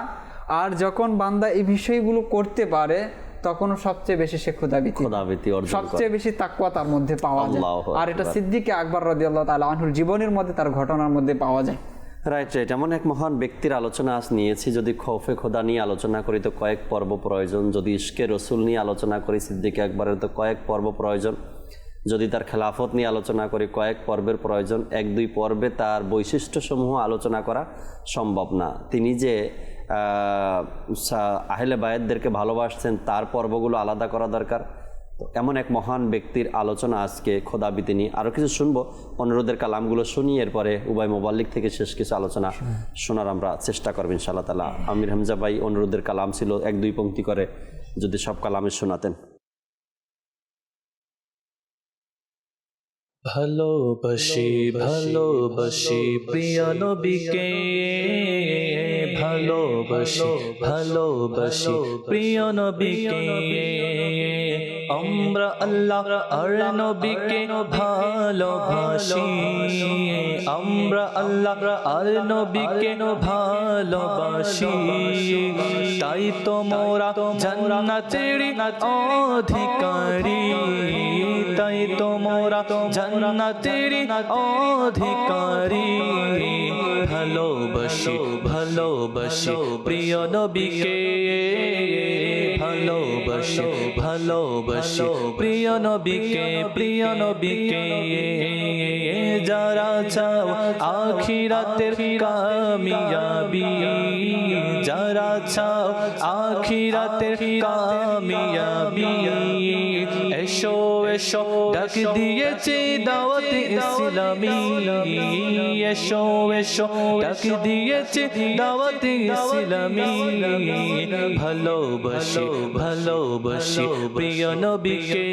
আর যখন বান্দা এই বিষয়গুলো করতে পারে তখন সবচেয়ে বেশি সে খোদাবিতি অর্জন করে, সবচেয়ে বেশি তাকওয়া তার মধ্যে পাওয়া যায়। আর এটা সিদ্দিকে আকবর রাদিয়াল্লাহু তাআলা আনহুর জীবনের মধ্যে, তার ঘটনার মধ্যে পাওয়া যায়। রাইট। এমন এক মহান ব্যক্তির আলোচনা আজ নিয়েছি। যদি খৌফে খোদা নিয়ে আলোচনা করি তো কয়েক পর্ব প্রয়োজন, যদি ইশকে রসুল নিয়ে আলোচনা করি সিদ্দিক আকবরের তো কয়েক পর্ব প্রয়োজন, যদি তার খেলাফত নিয়ে আলোচনা করি কয়েক পর্বের প্রয়োজন। 1-2 পর্বে তার বৈশিষ্ট্যসমূহ আলোচনা করা সম্ভব না। তিনি যে আহলে বায়াতদেরকে ভালোবাসছেন তার পর্বগুলো আলাদা করা দরকার। তো এমন এক মহান ব্যক্তির আলোচনা আজকে খোদাবিতি নিয়ে। আরও কিছু শুনবো, অনুরোধের কালামগুলো শুনি, এরপরে উবাই মোবাল্লিক থেকে শেষ কিছু আলোচনা শোনার আমরা চেষ্টা করবো ইনশাআল্লাহ তাআলা। আমির হামজা ভাই অনুরোধের কালাম ছিল 1-2 পংক্তি করে যদি সব কালামে শোনাতেন। ভালোবাসি ভালোবাসি প্রিয় নবীকে, ভালোবাসি ভালোবাসি প্রিয় নবীকে, আমরা আল্লাহ আর নবীকে ভালোবাসি, আমরা আল্লাহ আর নবীকে ভালোবাসি, তাই তো মোরা জান্নাতের অধিকারী, তাই তো মোরা জান্নাতের অধিকারী, ভালোবাসি ভালোবাসি প্রিয় নবীকে, ভালোবাসি ভালোবাসি প্রিয় নবীকে, প্রিয় নবীকে, যারা চাও আখিরাতের কামিয়াবি, যারা চাও আখিরাতের কামিয়াবি, এসো এসো ডাক দিয়েছে দাওয়াত ইসলামী, এসো এসো ডাক দিয়েছে দাওয়াত ইসলামী, ভালোবাসি ভালোবাসি প্রিয় নবীকে,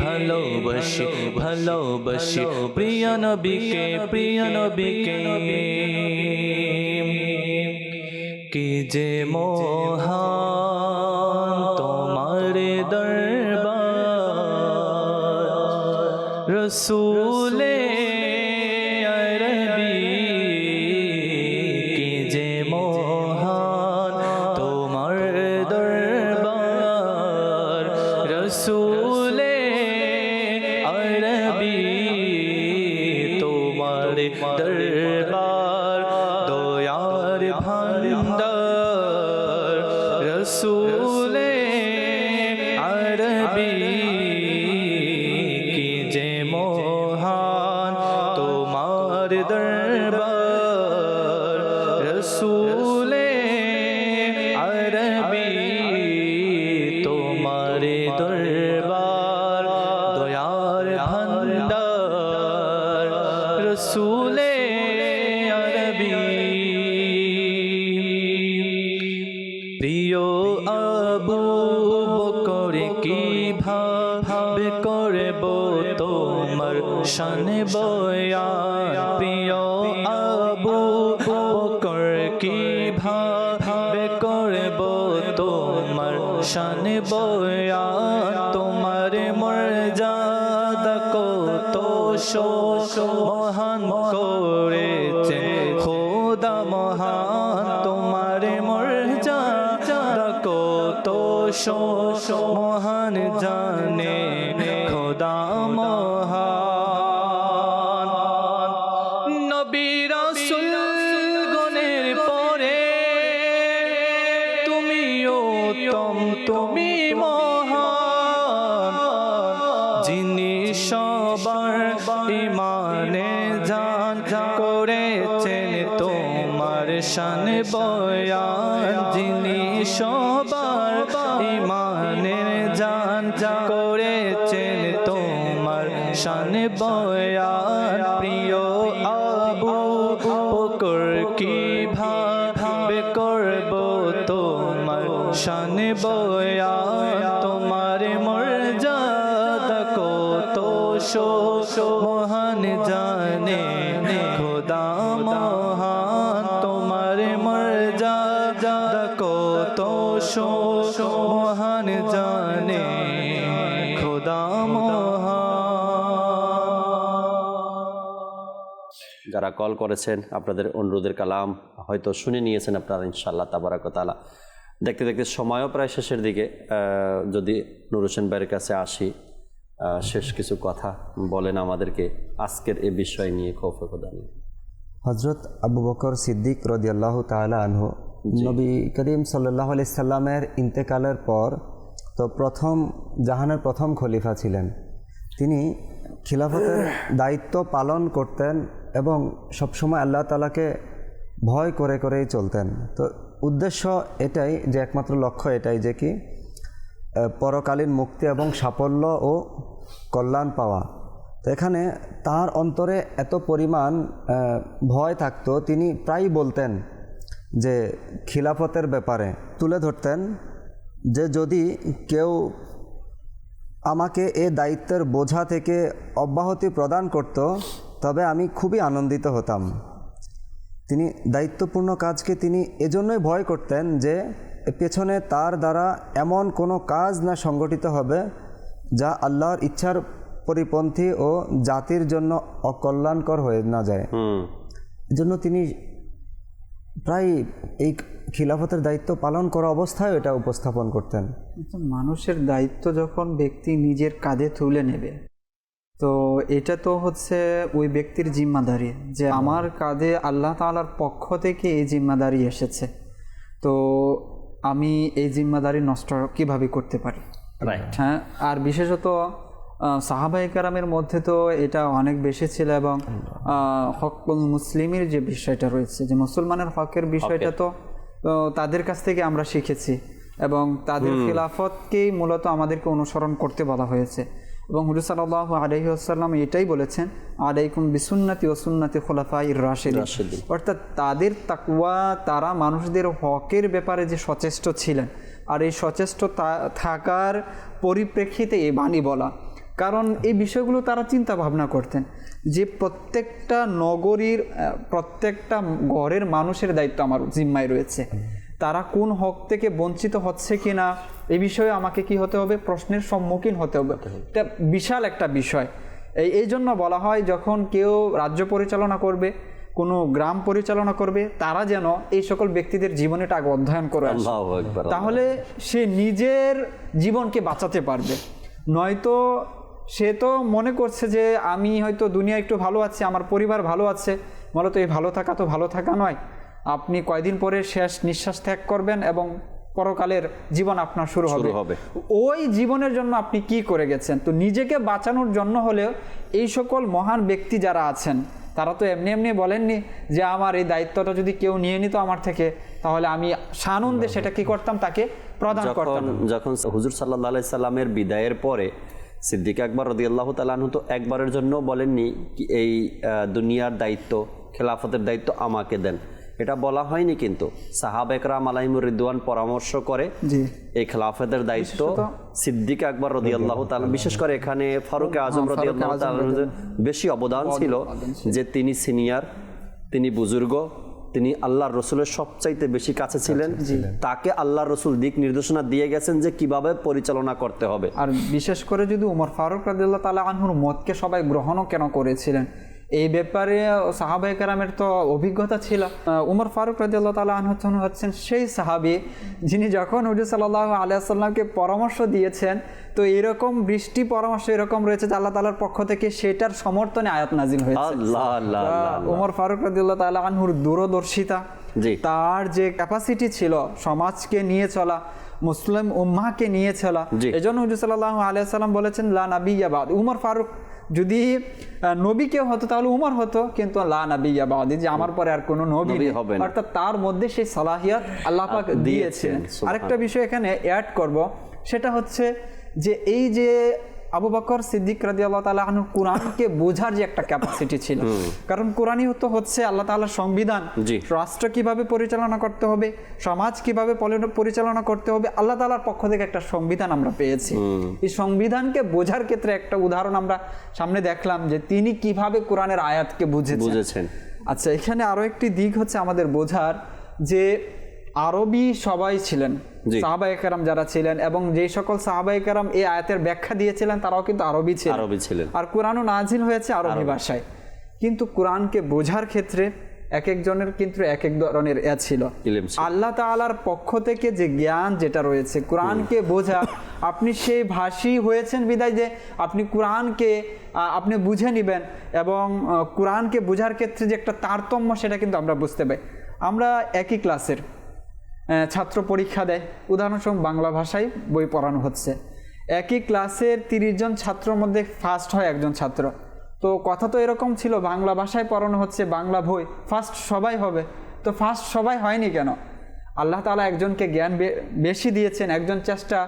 ভালোবাসি ভালোবাসি প্রিয় নবীকে, প্রিয় নবীকে, কি যে মহান তোমার দরবার, রসূলে আরবী, কি যে মহান তোমার দরবার, রসূলে আরবী, তোমার দরবার দয়ার ভান্ডার, রসূলে আরবী, কি যে মহান তোমার দরবার, রসূলে আরবী, তোমার দরবার দয়ার ভান্ডার, রসূলে আরবী। প্রিয় আবু বকর কিভাবে করব তোমার শানে বয়ান, প্রিয় আবু বকর কিভাবে করব তোমার শানে বয়ান, তোমার মর্যাদা কত মহান করেছে খোদা মহান, তোমার মর্যাদা কত মহান জানে খোদা মহান। নবী রাসূল গণের পরে তুমিও তুমি মহান, যিনি সবার ইমানে জান করেছেন তোমার শান বয়ান, যিনি সবার ইমানে জান করেছেন তোমার শান বয়ান, প্রিয় আবু বকর কিভাবে করব তোমার শান বয়ান, তোমার মর্যাদা কত মহান জানে খোদা মহান, তোমার মর্যাদা কত মহান জানে খোদা মহান। যারা কল করেছেন আপনাদের অনুরোধের কালাম হয়তো শুনে নিয়েছেন আপনারা ইনশাআল্লাহ তাবারাক ওয়া তাআলা। দেখতে দেখতে সময়ও প্রায় শেষের দিকে, যদি নুর হোসেন ভাইয়ের কাছে আসি, শেষ কিছু কথা বলেন আমাদেরকে আজকের এই বিষয় নিয়ে, খৌফে খোদা নিয়ে। হজরত আবু বকর সিদ্দিক রাদিয়াল্লাহু তাআলা আনহু নবী করিম সাল্লাল্লাহু আলাইহি সাল্লামের ইন্তেকালের পর তো জাহানের প্রথম খলিফা ছিলেন। তিনি খিলাফতের দায়িত্ব পালন করতেন এবং সবসময় আল্লাহ তাআলাকে ভয় করে করেই চলতেন। তো উদ্দেশ্য এটাই যে, একমাত্র লক্ষ্য এটাই যে কি পরকালীন মুক্তি এবং সাফল্য ও কল্যাণ পাওয়া। তো এখানে তার অন্তরে এত পরিমাণ ভয় থাকতো, তিনি প্রায়ই বলতেন যে খিলাফতের ব্যাপারে তুলে ধরতেন যে যদি কেউ আমাকে এ দায়িত্বের বোঝা থেকে অব্যাহতি প্রদান করত তবে আমি খুবই আনন্দিত হতাম। তিনি দায়িত্বপূর্ণ কাজকে তিনি এজন্যই ভয় করতেন যে পেছনে তার দ্বারা এমন কোনো কাজ না সংগঠিত হবে যা আল্লাহর ইচ্ছার পরিপন্থী ও জাতির জন্য অকল্যাণকর হয়ে না যায়। এজন্য তিনি প্রায় এই খিলাফতের দায়িত্ব পালন করা অবস্থায় এটা উপস্থাপন করতেন। মানুষের দায়িত্ব যখন ব্যক্তি নিজের কাঁধে তুলে নেবে, তো এটা তো হচ্ছে ওই ব্যক্তির জিম্মাদারি যে আমার কাঁধে আল্লাহ তাআলার পক্ষ থেকে এই জিম্মাদারি এসেছে, তো আমি এই জিম্মাদারি নষ্ট কিভাবে করতে পারি। হ্যাঁ, আর বিশেষত সাহাবায়ে কেরামের মধ্যে তো এটা অনেক বেশি ছিল, এবং হকুল মুসলিমের যে বিষয়টা রয়েছে, যে মুসলমানের হকের বিষয়টা তো তাদের কাছ থেকে আমরা শিখেছি, এবং তাদের খিলাফতকেই মূলত আমাদেরকে অনুসরণ করতে বলা হয়েছে। এবং হুজুর সাল্লাল্লাহু আলাইহি ওয়াসাল্লাম এটাই বলেছেন, আলাইকুম বিসুন্নতি ওয়া সুন্নতি খুলাফায়ে রাশিদিন, অর্থাৎ তাদের তাকওয়া, তারা মানুষদের হকের ব্যাপারে যে সচেষ্ট ছিলেন, আর এই সচেষ্ট থাকার পরিপ্রেক্ষিতে এই বাণী বলা। কারণ এই বিষয়গুলো তারা চিন্তা ভাবনা করতেন যে প্রত্যেকটা নগরীর প্রত্যেকটা ঘরের মানুষের দায়িত্ব আমার জিম্মায় রয়েছে, তারা কোন হক থেকে বঞ্চিত হচ্ছে কিনা এই বিষয়ে আমাকে কি হতে হবে, প্রশ্নের সম্মুখীন হতে হবে। এটা বিশাল একটা বিষয়। এই জন্য বলা হয় যখন কেউ রাজ্য পরিচালনা করবে, কোনো গ্রাম পরিচালনা করবে, তারা যেন এই সকল ব্যক্তিদের জীবনটা আগে অধ্যয়ন করে আসে, তাহলে সে নিজের জীবনকে বাঁচাতে পারবে। নয়তো সে তো মনে করছে যে আমি হয়তো দুনিয়া একটু ভালো আছি, আমার পরিবার ভালো আছে, মূলত এই ভালো থাকা তো ভালো থাকা নয়। আপনি কয়দিন পরে শেষ নিঃশ্বাস ত্যাগ করবেন এবং পরকালের জীবন আপনার শুরু হবে। ওই জীবনের জন্য আপনি কি করে গেছেন? তো নিজেকে বাঁচানোর জন্য হলেও এই সকল মহান ব্যক্তি যারা আছেন, তারা তো এমনি এমনি বলেননি যে আমার এই দায়িত্বটা যদি কেউ নিয়ে নিত আমার থেকে, তাহলে আমি সানন্দে সেটা কি করতাম, তাকে প্রদান করতাম। যখন হুজুর সাল্লাল্লাহু আলাইহি সাল্লামের বিদায়ের পরে সিদ্দিক আকবর রাদিয়াল্লাহু তাআলা আনহু তো একবারের জন্য বলেননি কি এই দুনিয়ার দায়িত্ব, খেলাফতের দায়িত্ব আমাকে দেন, এটা বলা হয়নি, কিন্তু সাহাবা একরাম আলাইহিমুর রিদওয়ান পরামর্শ করে জি এই খেলাফতের দায়িত্ব সিদ্দিক আকবর রাদিয়াল্লাহু তাআলা, বিশেষ করে এখানে ফারুক আজম রাদিয়াল্লাহু তাআলার বেশি অবদান ছিল, যে তিনি সিনিয়র, তিনি বুজুর্গ, তিনি আল্লাহর রসুলের সবচাইতে বেশি কাছে ছিলেন, তাকে আল্লাহর রসুল দিক নির্দেশনা দিয়ে গেছেন যে কিভাবে পরিচালনা করতে হবে। আর বিশেষ করে যদি উমর ফারুক রাদিয়াল্লাহু তাআলা আনহুর মতকে সবাই গ্রহণও কেন করেছিলেন, এই ব্যাপারে সাহাবায়ে কেরামের তো অভিজ্ঞতা ছিল। উমর ফারুক রাদিয়াল্লাহু তাআলা আনহু হচ্ছেন সেই সাহাবী যিনি যখন হুজুর সাল্লাল্লাহু আলাইহি ওয়াসাল্লামকে পরামর্শ দিয়েছেন, তো এরকম বৃষ্টি পরামর্শ এরকম রয়েছে যে আল্লাহ তাআলার পক্ষ থেকে সেটার সমর্থনে আয়াত নাজিল হয়েছে। আল্লাহ আল্লাহ আল্লাহ। উমর ফারুক রাদিয়াল্লাহু তাআলা আনহুর দূরদর্শিতা, তার যে ক্যাপাসিটি ছিল সমাজকে নিয়ে চলা, মুসলিম উম্মাহকে নিয়ে চলা, এজন্য হুজুর সাল্লাল্লাহু আলাইহি ওয়াসাল্লাম বলেছেন লা নাবিয়্যা বাদ। উমর ফারুক যদি নবী কেউ হতো তাহলে উমর হতো, কিন্তু লা নাবিয়্যা বাদ, যে আমার পরে আর কোনো নবী হবে না, অর্থাৎ তার মধ্যে সেই সালাহিয়াত আল্লাহ পাক দিয়েছেন। আরেকটা বিষয় এখানে অ্যাড করব, সেটা হচ্ছে যে এই যে আবু বকর সিদ্দিক রাদিয়াল্লাহু তাআলা আনহু কোরআনকে বোঝার যে একটা ক্যাপাসিটি ছিল, কারণ কোরআনই হচ্ছে আল্লাহ তাআলার সংবিধান, রাষ্ট্র কিভাবে পরিচালনা করতে হবে, সমাজ কিভাবে পরিচালনা করতে হবে, আল্লাহ তাআলার পক্ষ থেকে একটা সংবিধান আমরা পেয়েছি। এই সংবিধানকে বোঝার ক্ষেত্রে একটা উদাহরণ আমরা সামনে দেখলাম যে তিনি কিভাবে কোরআনের আয়াতকে বুঝেছেন। আচ্ছা, এখানে আরো একটি দিক হচ্ছে আমাদের বোঝার, যে আরবি সবাই ছিলেন সাহাবায়ে কেরাম যারা ছিলেন, এবং যেই সকল সাহাবায়ে কেরাম এই আয়াতের ব্যাখ্যা দিয়েছিলেন তারাও কিন্তু আরবি ছিলেন, আর কোরআনও নাজিল হয়েছে আরবি ভাষায়। কিন্তু কোরআনকে বোঝার ক্ষেত্রে এক একজনের কিন্তু এক এক ধরনের ছিল। আল্লাহ তাআলার পক্ষ থেকে যে জ্ঞান যেটা রয়েছে কোরআনকে বোঝা, আপনি সেই ভাষী হয়েছেন বিদায় যে আপনি কোরআনকে আপনি বুঝে নেবেন, এবং কোরআনকে বোঝার ক্ষেত্রে যে একটা তারতম্য সেটা কিন্তু আমরা বুঝতে পাই। আমরা একই ক্লাসের ছাত্র পরীক্ষা দেয়, উদাহরণস্বরূপ বাংলা ভাষায় বই পড়ানো হচ্ছে, একই ক্লাসের 30 জন ছাত্রের মধ্যে ফার্স্ট হয় একজন ছাত্র। তো কথা তো এরকম ছিল, বাংলা ভাষায় পড়ানো হচ্ছে, বাংলা বই, ফার্স্ট সবাই হবে, তো ফার্স্ট সবাই হয়নি কেন? আল্লাহ তাআলা একজনকে জ্ঞান বেশি দিয়েছেন, একজন চেষ্টা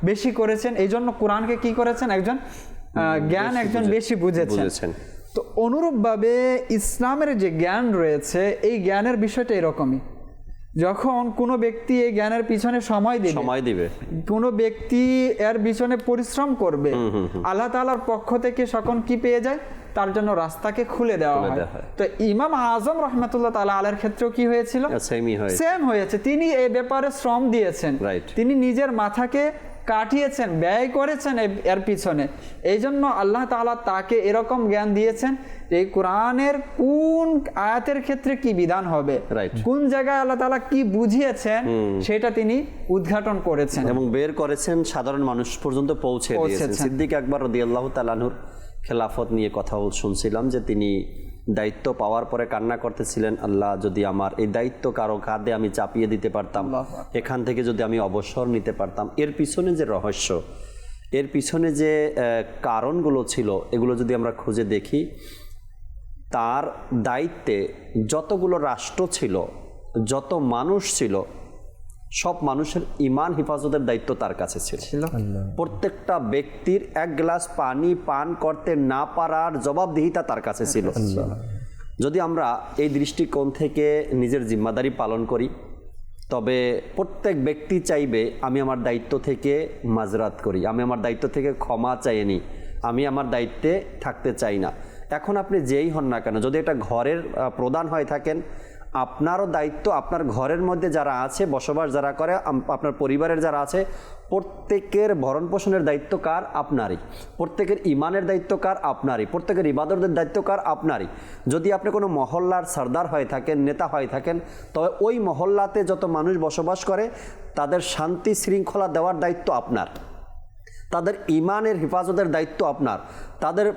বেশি করেছেন, এই জন্য কোরআনকে কি করেছেন, একজন জ্ঞান একজন বেশি বুঝেছেন। তো অনুরূপভাবে ইসলামের যে জ্ঞান রয়েছে, এই জ্ঞানের বিষয়টা এরকমই। যখন কোনো ব্যক্তি এই জ্ঞানের পিছনে সময় দিবে, কোনো ব্যক্তি এর পিছনে পরিশ্রম করবে, আল্লাহ তাআলার পক্ষ থেকে সকল কি পেয়ে যায়, তার জন্য রাস্তাকে খুলে দেওয়া হয়। তো ইমাম আজম রাহমাতুল্লাহ তাআলা আলাইহির ক্ষেত্রেও কি হয়েছিল, সেম হয়েছে। তিনি এই ব্যাপারে শ্রম দিয়েছেন, তিনি নিজের মাথাকে কাটিয়েছেন, ব্যয় করেছেন এর পিছনে। এই জন্য আল্লাহ তাআলা তাকে এরকম জ্ঞান দিয়েছেন এই কোরআনের কোন আয়াতের ক্ষেত্রে কি বিধান হবে, কোন জায়গায় আল্লাহ তাআলা কি বুঝিয়েছেন সেটা তিনি উদ্ঘাটন করেছেন এবং বের করেছেন, সাধারণ মানুষ পর্যন্ত পৌঁছে দিয়েছেন। সিদ্দিক আকবর রাদিয়াল্লাহু তাআলা আনহুর খেলাফত নিয়ে কথা শুনছিলাম, যে তিনি দায়িত্ব পাওয়ার পরে কান্না করতেছিলেন, আল্লাহ যদি আমার এই দায়িত্ব কারো কাঁধে আমি চাপিয়ে দিতে পারতাম, এখান থেকে যদি আমি অবসর নিতে পারতাম। এর পিছনে যে রহস্য, এর পিছনে যে কারণগুলো ছিল, এগুলো যদি আমরা খুঁজে দেখি, তার দায়িত্বে যতগুলো রাষ্ট্র ছিল, যত মানুষ ছিল, সব মানুষের ঈমান হেফাজতের দায়িত্ব তার কাছে ছিল। প্রত্যেকটা ব্যক্তির এক গ্লাস পানি পান করতে না পারার জবাবদিহিতা তার কাছে ছিল। যদি আমরা এই দৃষ্টিকোণ থেকে নিজের জিম্মাদারি পালন করি, তবে প্রত্যেক ব্যক্তি চাইবে আমি আমার দায়িত্ব থেকে মাজরাত করি, আমি আমার দায়িত্ব থেকে ক্ষমা চাইয়ে নিই, আমি আমার দায়িত্বে থাকতে চাই না। এখন আপনি যেই হন না কেন, যদি একটা ঘরের প্রধান হয়ে থাকেন, আপনারও দায়িত্ব আপনার ঘরের মধ্যে যারা আছে, বসবাস যারা করে, আপনার পরিবারের যারা আছে, প্রত্যেকের ভরণ পোষণের দায়িত্ব কার? আপনারই। প্রত্যেকের ইমানের দায়িত্ব কার? আপনারই। প্রত্যেকের ইবাদতের দায়িত্ব কার? আপনারই। যদি আপনি কোনো মহল্লার সর্দার হয়ে থাকেন, নেতা হয়ে থাকেন, তবে ওই মহল্লাতে যত মানুষ বসবাস করে তাদের শান্তি শৃঙ্খলা দেওয়ার দায়িত্ব আপনার, তাদের ইমানের হেফাজতের দায়িত্ব আপনার, তাদের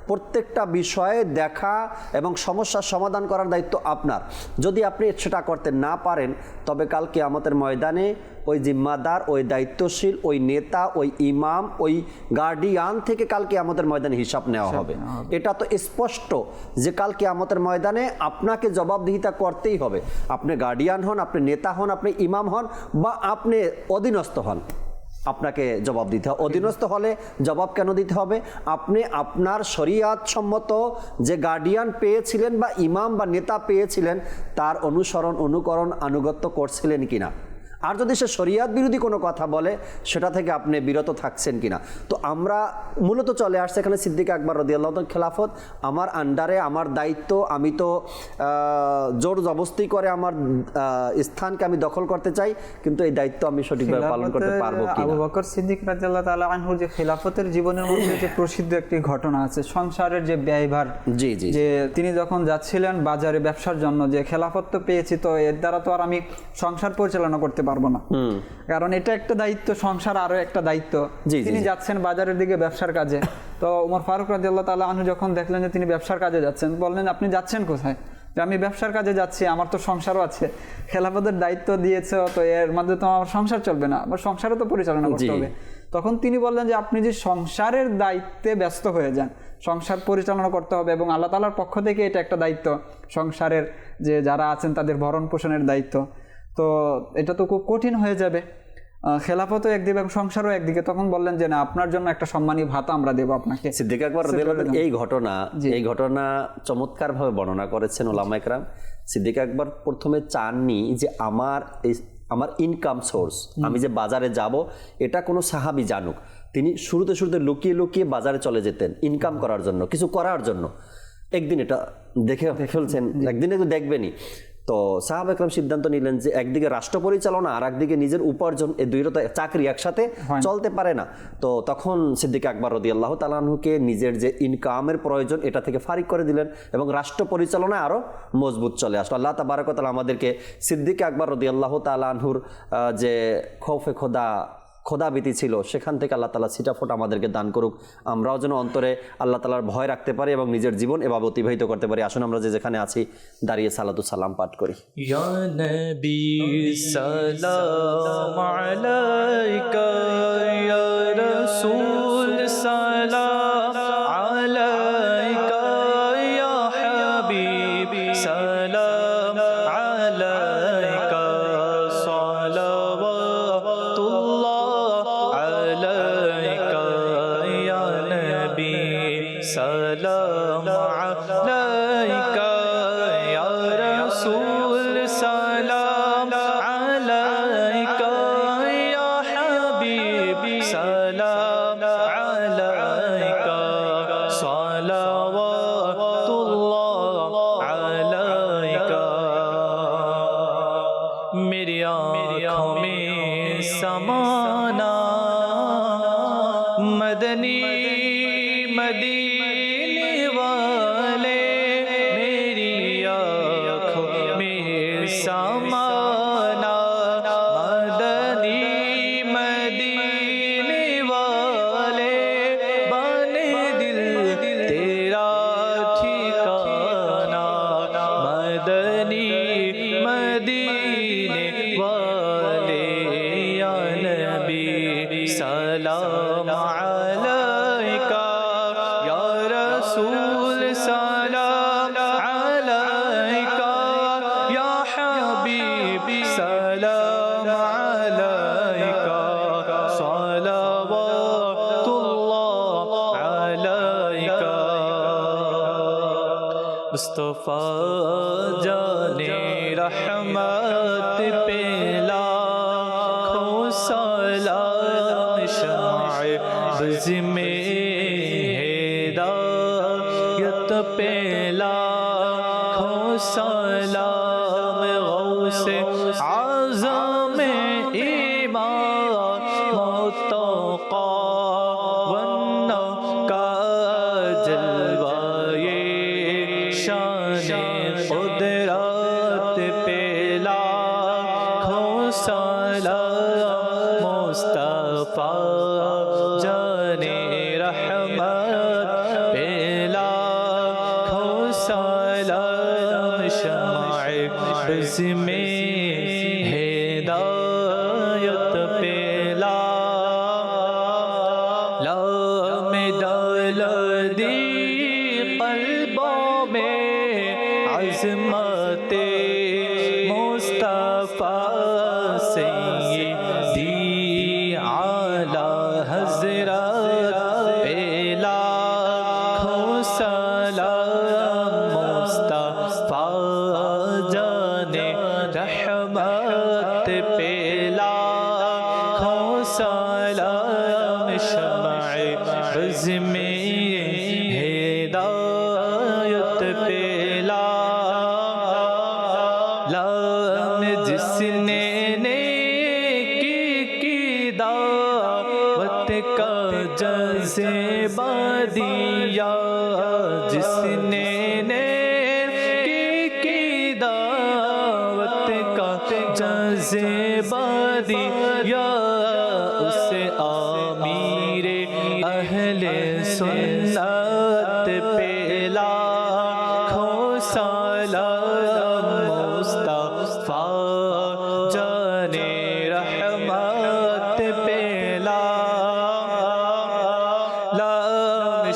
প্রত্যেকটা বিষয়ে দেখা এবং সমস্যার সমাধান করার দায়িত্ব আপনার। যদি আপনি সেটা করতে না পারেন, তবে কাল কিয়ামতের ময়দানে ওই জিম্মাদার, ওই দায়িত্বশীল, ওই নেতা, ওই ইমাম, ওই গার্ডিয়ান থেকে কাল কিয়ামতের ময়দানে হিসাব নেওয়া হবে। এটা তো স্পষ্ট যে কাল কিয়ামতের ময়দানে আপনাকে জবাবদিহিতা করতেই হবে। আপনি গার্ডিয়ান হন, আপনি নেতা হন, আপনি ইমাম হন, বা আপনি অধীনস্থ হন, আপনাকে জবাব দিতে হবে। অধীনস্থ হলে জবাব কেন দিতে হবে? আপনি আপনার শরিয়াত সম্মত যে গার্ডিয়ান পেয়েছিলেন বা ইমাম বা নেতা পেয়েছিলেন তার অনুসরণ, অনুকরণ, আনুগত্য করছিলেন কিনা। আর যদি সে শরিয়াত বিরোধী কোনো কথা বলে সেটা থেকে আপনি বিরত থাকছেন কিনা। তো আমরা মূলত চলে আসছে এখানে সিদ্দিক আকবর রাদিয়াল্লাহু তাআলা খেলাফত আমার আন্ডারে, আমার দায়িত্ব, আমি তো জোর জবরদস্তি করে আমার স্থানকে আমি দখল করতে চাই, কিন্তু এই দায়িত্ব আমি সঠিকভাবে পালন করতে পারবো কিনা। আবু বকর সিদ্দিক রাদিয়াল্লাহু তাআলা আনহুর যে খেলাফতের জীবনের মধ্যে যে প্রসিদ্ধ একটি ঘটনা আছে, সংসারের যে ব্যয়ভার, জি জি, যে তিনি যখন যাচ্ছিলেন বাজারে ব্যবসার জন্য, যে খেলাফত তো পেয়েছি, তো এর দ্বারা তো আর আমি সংসার পরিচালনা করতে পারবো না, কারণ এটা একটা দায়িত্ব, সংসার আরো একটা দায়িত্ব। তিনি যাচ্ছেন বাজারের দিকে ব্যবসার কাজে। তো ওমর ফারুক রাদিয়াল্লাহু তাআলা আনহু যখন দেখলেন যে তিনি ব্যবসার কাজে যাচ্ছেন, বললেন আপনি যাচ্ছেন কোথায়? যে আমি ব্যবসার কাজে যাচ্ছি, আমার তো সংসারও আছে, খেলাফতের দায়িত্ব দিয়েছে, তো এর মধ্যে তো আমার সংসার চলবে না, আমার সংসারও তো পরিচালনা করতে হবে। তখন তিনি বললেন যে আপনি যে সংসারের দায়িত্বে ব্যস্ত হয়ে যান, সংসার পরিচালনা করতে হবে, এবং আল্লাহ তাআলার পক্ষ থেকে এটা একটা দায়িত্ব, সংসারের যে যারা আছেন তাদের ভরণ পোষণের দায়িত্ব। তো এটা তো খুব কঠিন হয়ে যাবে, খেলাফতও একদিকে এবং সংসারও একদিকে। তখন বললেন যে না, আপনার জন্য একটা সম্মানী ভাতা আমরা দেবো আপনাকে। সিদ্দিক আকবর রাদিয়াল্লাহু তাআলা এই ঘটনা চমৎকারভাবে বর্ণনা করেছেন উলামায়ে কেরাম। সিদ্দিক আকবর প্রথমে চাননি যে আমার ইনকাম সোর্স, আমি যে বাজারে যাব এটা কোনো সাহাবী জানুক। তিনি শুরুতে লুকিয়ে লুকিয়ে বাজারে চলে যেতেন ইনকাম করার জন্য, কিছু করার জন্য। একদিন এটা দেখে ফেলছেন, একদিন একটু দেখবেনই। তো সাহাবা একরাম সিদ্ধান্ত নিলেন যে একদিকে রাষ্ট্র পরিচালনা আর একদিকে নিজের উপার্জন, এই দুইটা চাকরি একসাথে চলতে পারে না। তো তখন সিদ্দিক আকবর রাদিয়াল্লাহু তাআলা আনহুকে নিজের যে ইনকামের প্রয়োজন এটা থেকে ফারিক করে দিলেন এবং রাষ্ট্র পরিচালনা আরো মজবুত চলে আসলো। আল্লাহ তাবারক ওয়া তাআলা আমাদেরকে সিদ্দিক আকবর রাদিয়াল্লাহু তাআলা আনহুর যে খৌফে খোদাভীতি ছিল সেখান থেকে আল্লাহ তাআলা ছিটাফোঁটা আমাদেরকে দান করুক, আমরাও যেন অন্তরে আল্লাহ তাআলার ভয় রাখতে পারি এবং নিজের জীবন এভাবে অতিবাহিত করতে পারি। আসুন আমরা যেখানে আছি দাঁড়িয়ে সালাতু সালাম পাঠ করি। ইয়া নবী সালাম আলাইকা, ইয়া রাসূল সালাম আলাইকা, ইয়া হাবিব সালাম আলাইকা, সালাওয়াতুল্লাহ আলাইকা, ইয়া নবী সালাম আলাইকা, ইয়া রাসূল সালাম আলাইকা, ইয়া হাবিব সালাম আলাইকা, সালাওয়াতুল্লাহ আলাইকা। मेरी आँखों में समाना मदनी मदीने वाले, मेरी आँखों में समाना मदनी मदीने वाले, बने दिल तेरा ठिकाना मदनी मदीने वाले, या नबी सलाम अलैका, या रसूल सलाम अलैका, या हबीब सलाम अलैका, सलावतुल्लाह अलैका। मुस्तफा जाने रहमत पे लाखों सलाम, शाए बज़ में हिदायत पे लाखों सलाम, गौसे आज़म ईमान मुत्तक़ा वन्ना का जलवाए शाने कुदरत पे लाखों सलाम, मुस्तफा जाने रहमत पे लाखों सलाम, शमाए बज़ में हिदायत पे लाम डाल दी क़ल्बों में अज़मते मुस्तफा सय्यदी रहमत पे लाखों सलाम शमाए बज़ में हिदायत पे लाम जिसने नेकी की दावत का जज़्बा दिया जिसने नेकी की दावत का जज़्बा दिया उसे आमीरे अहले सुन्नत पे लाखों सलाम मुस्तफा जाने रहमत पे लाम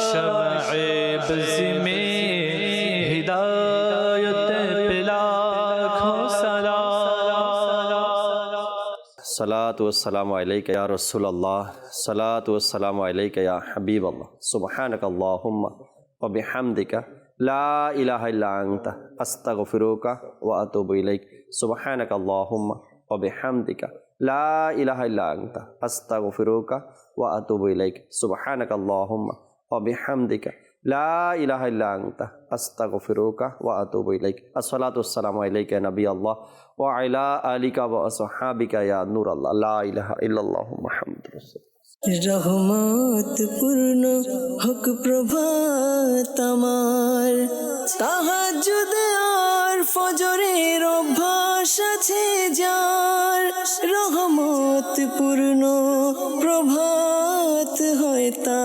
शमए बज़ में हिदायत पे लाखों सलाम। सलातु वस्सलामु अलैका या रसूलल्लाह, सलातु वस्सलामु अलैका या हबीबल्लाह, सुब्हानक अल्लाहुम्मा व बिहम्दिका ला इलाहा इल्ला अंता अस्तगफिरुका व अतूबु इलैक, सुब्हानक अल्लाहुम्मा व बिहम्दिका ला इलाहा इल्ला अंता अस्तगफिरुका व अतूबु इलैक, सुब्हानक अल्लाहुम्मा व बिहम्दिका ला इलाहा इल्ला अंता अस्तगफिरुका व अतूबु इलैक। अस्सलातु वस्सलामु अलैका या नबी अल्लाह व अला आलिका व असहाबिका या नूर अल्लाह, ला इलाहा इल्लल्लाह मुहम्मदुर रसूलुल्लाह। রহমত পূর্ণ হোক প্রভাত আমার, তাহাজ্জুদে আর ফজরের অভ্যাস আছে যার। রহমত পূর্ণ প্রভাত হয় তার।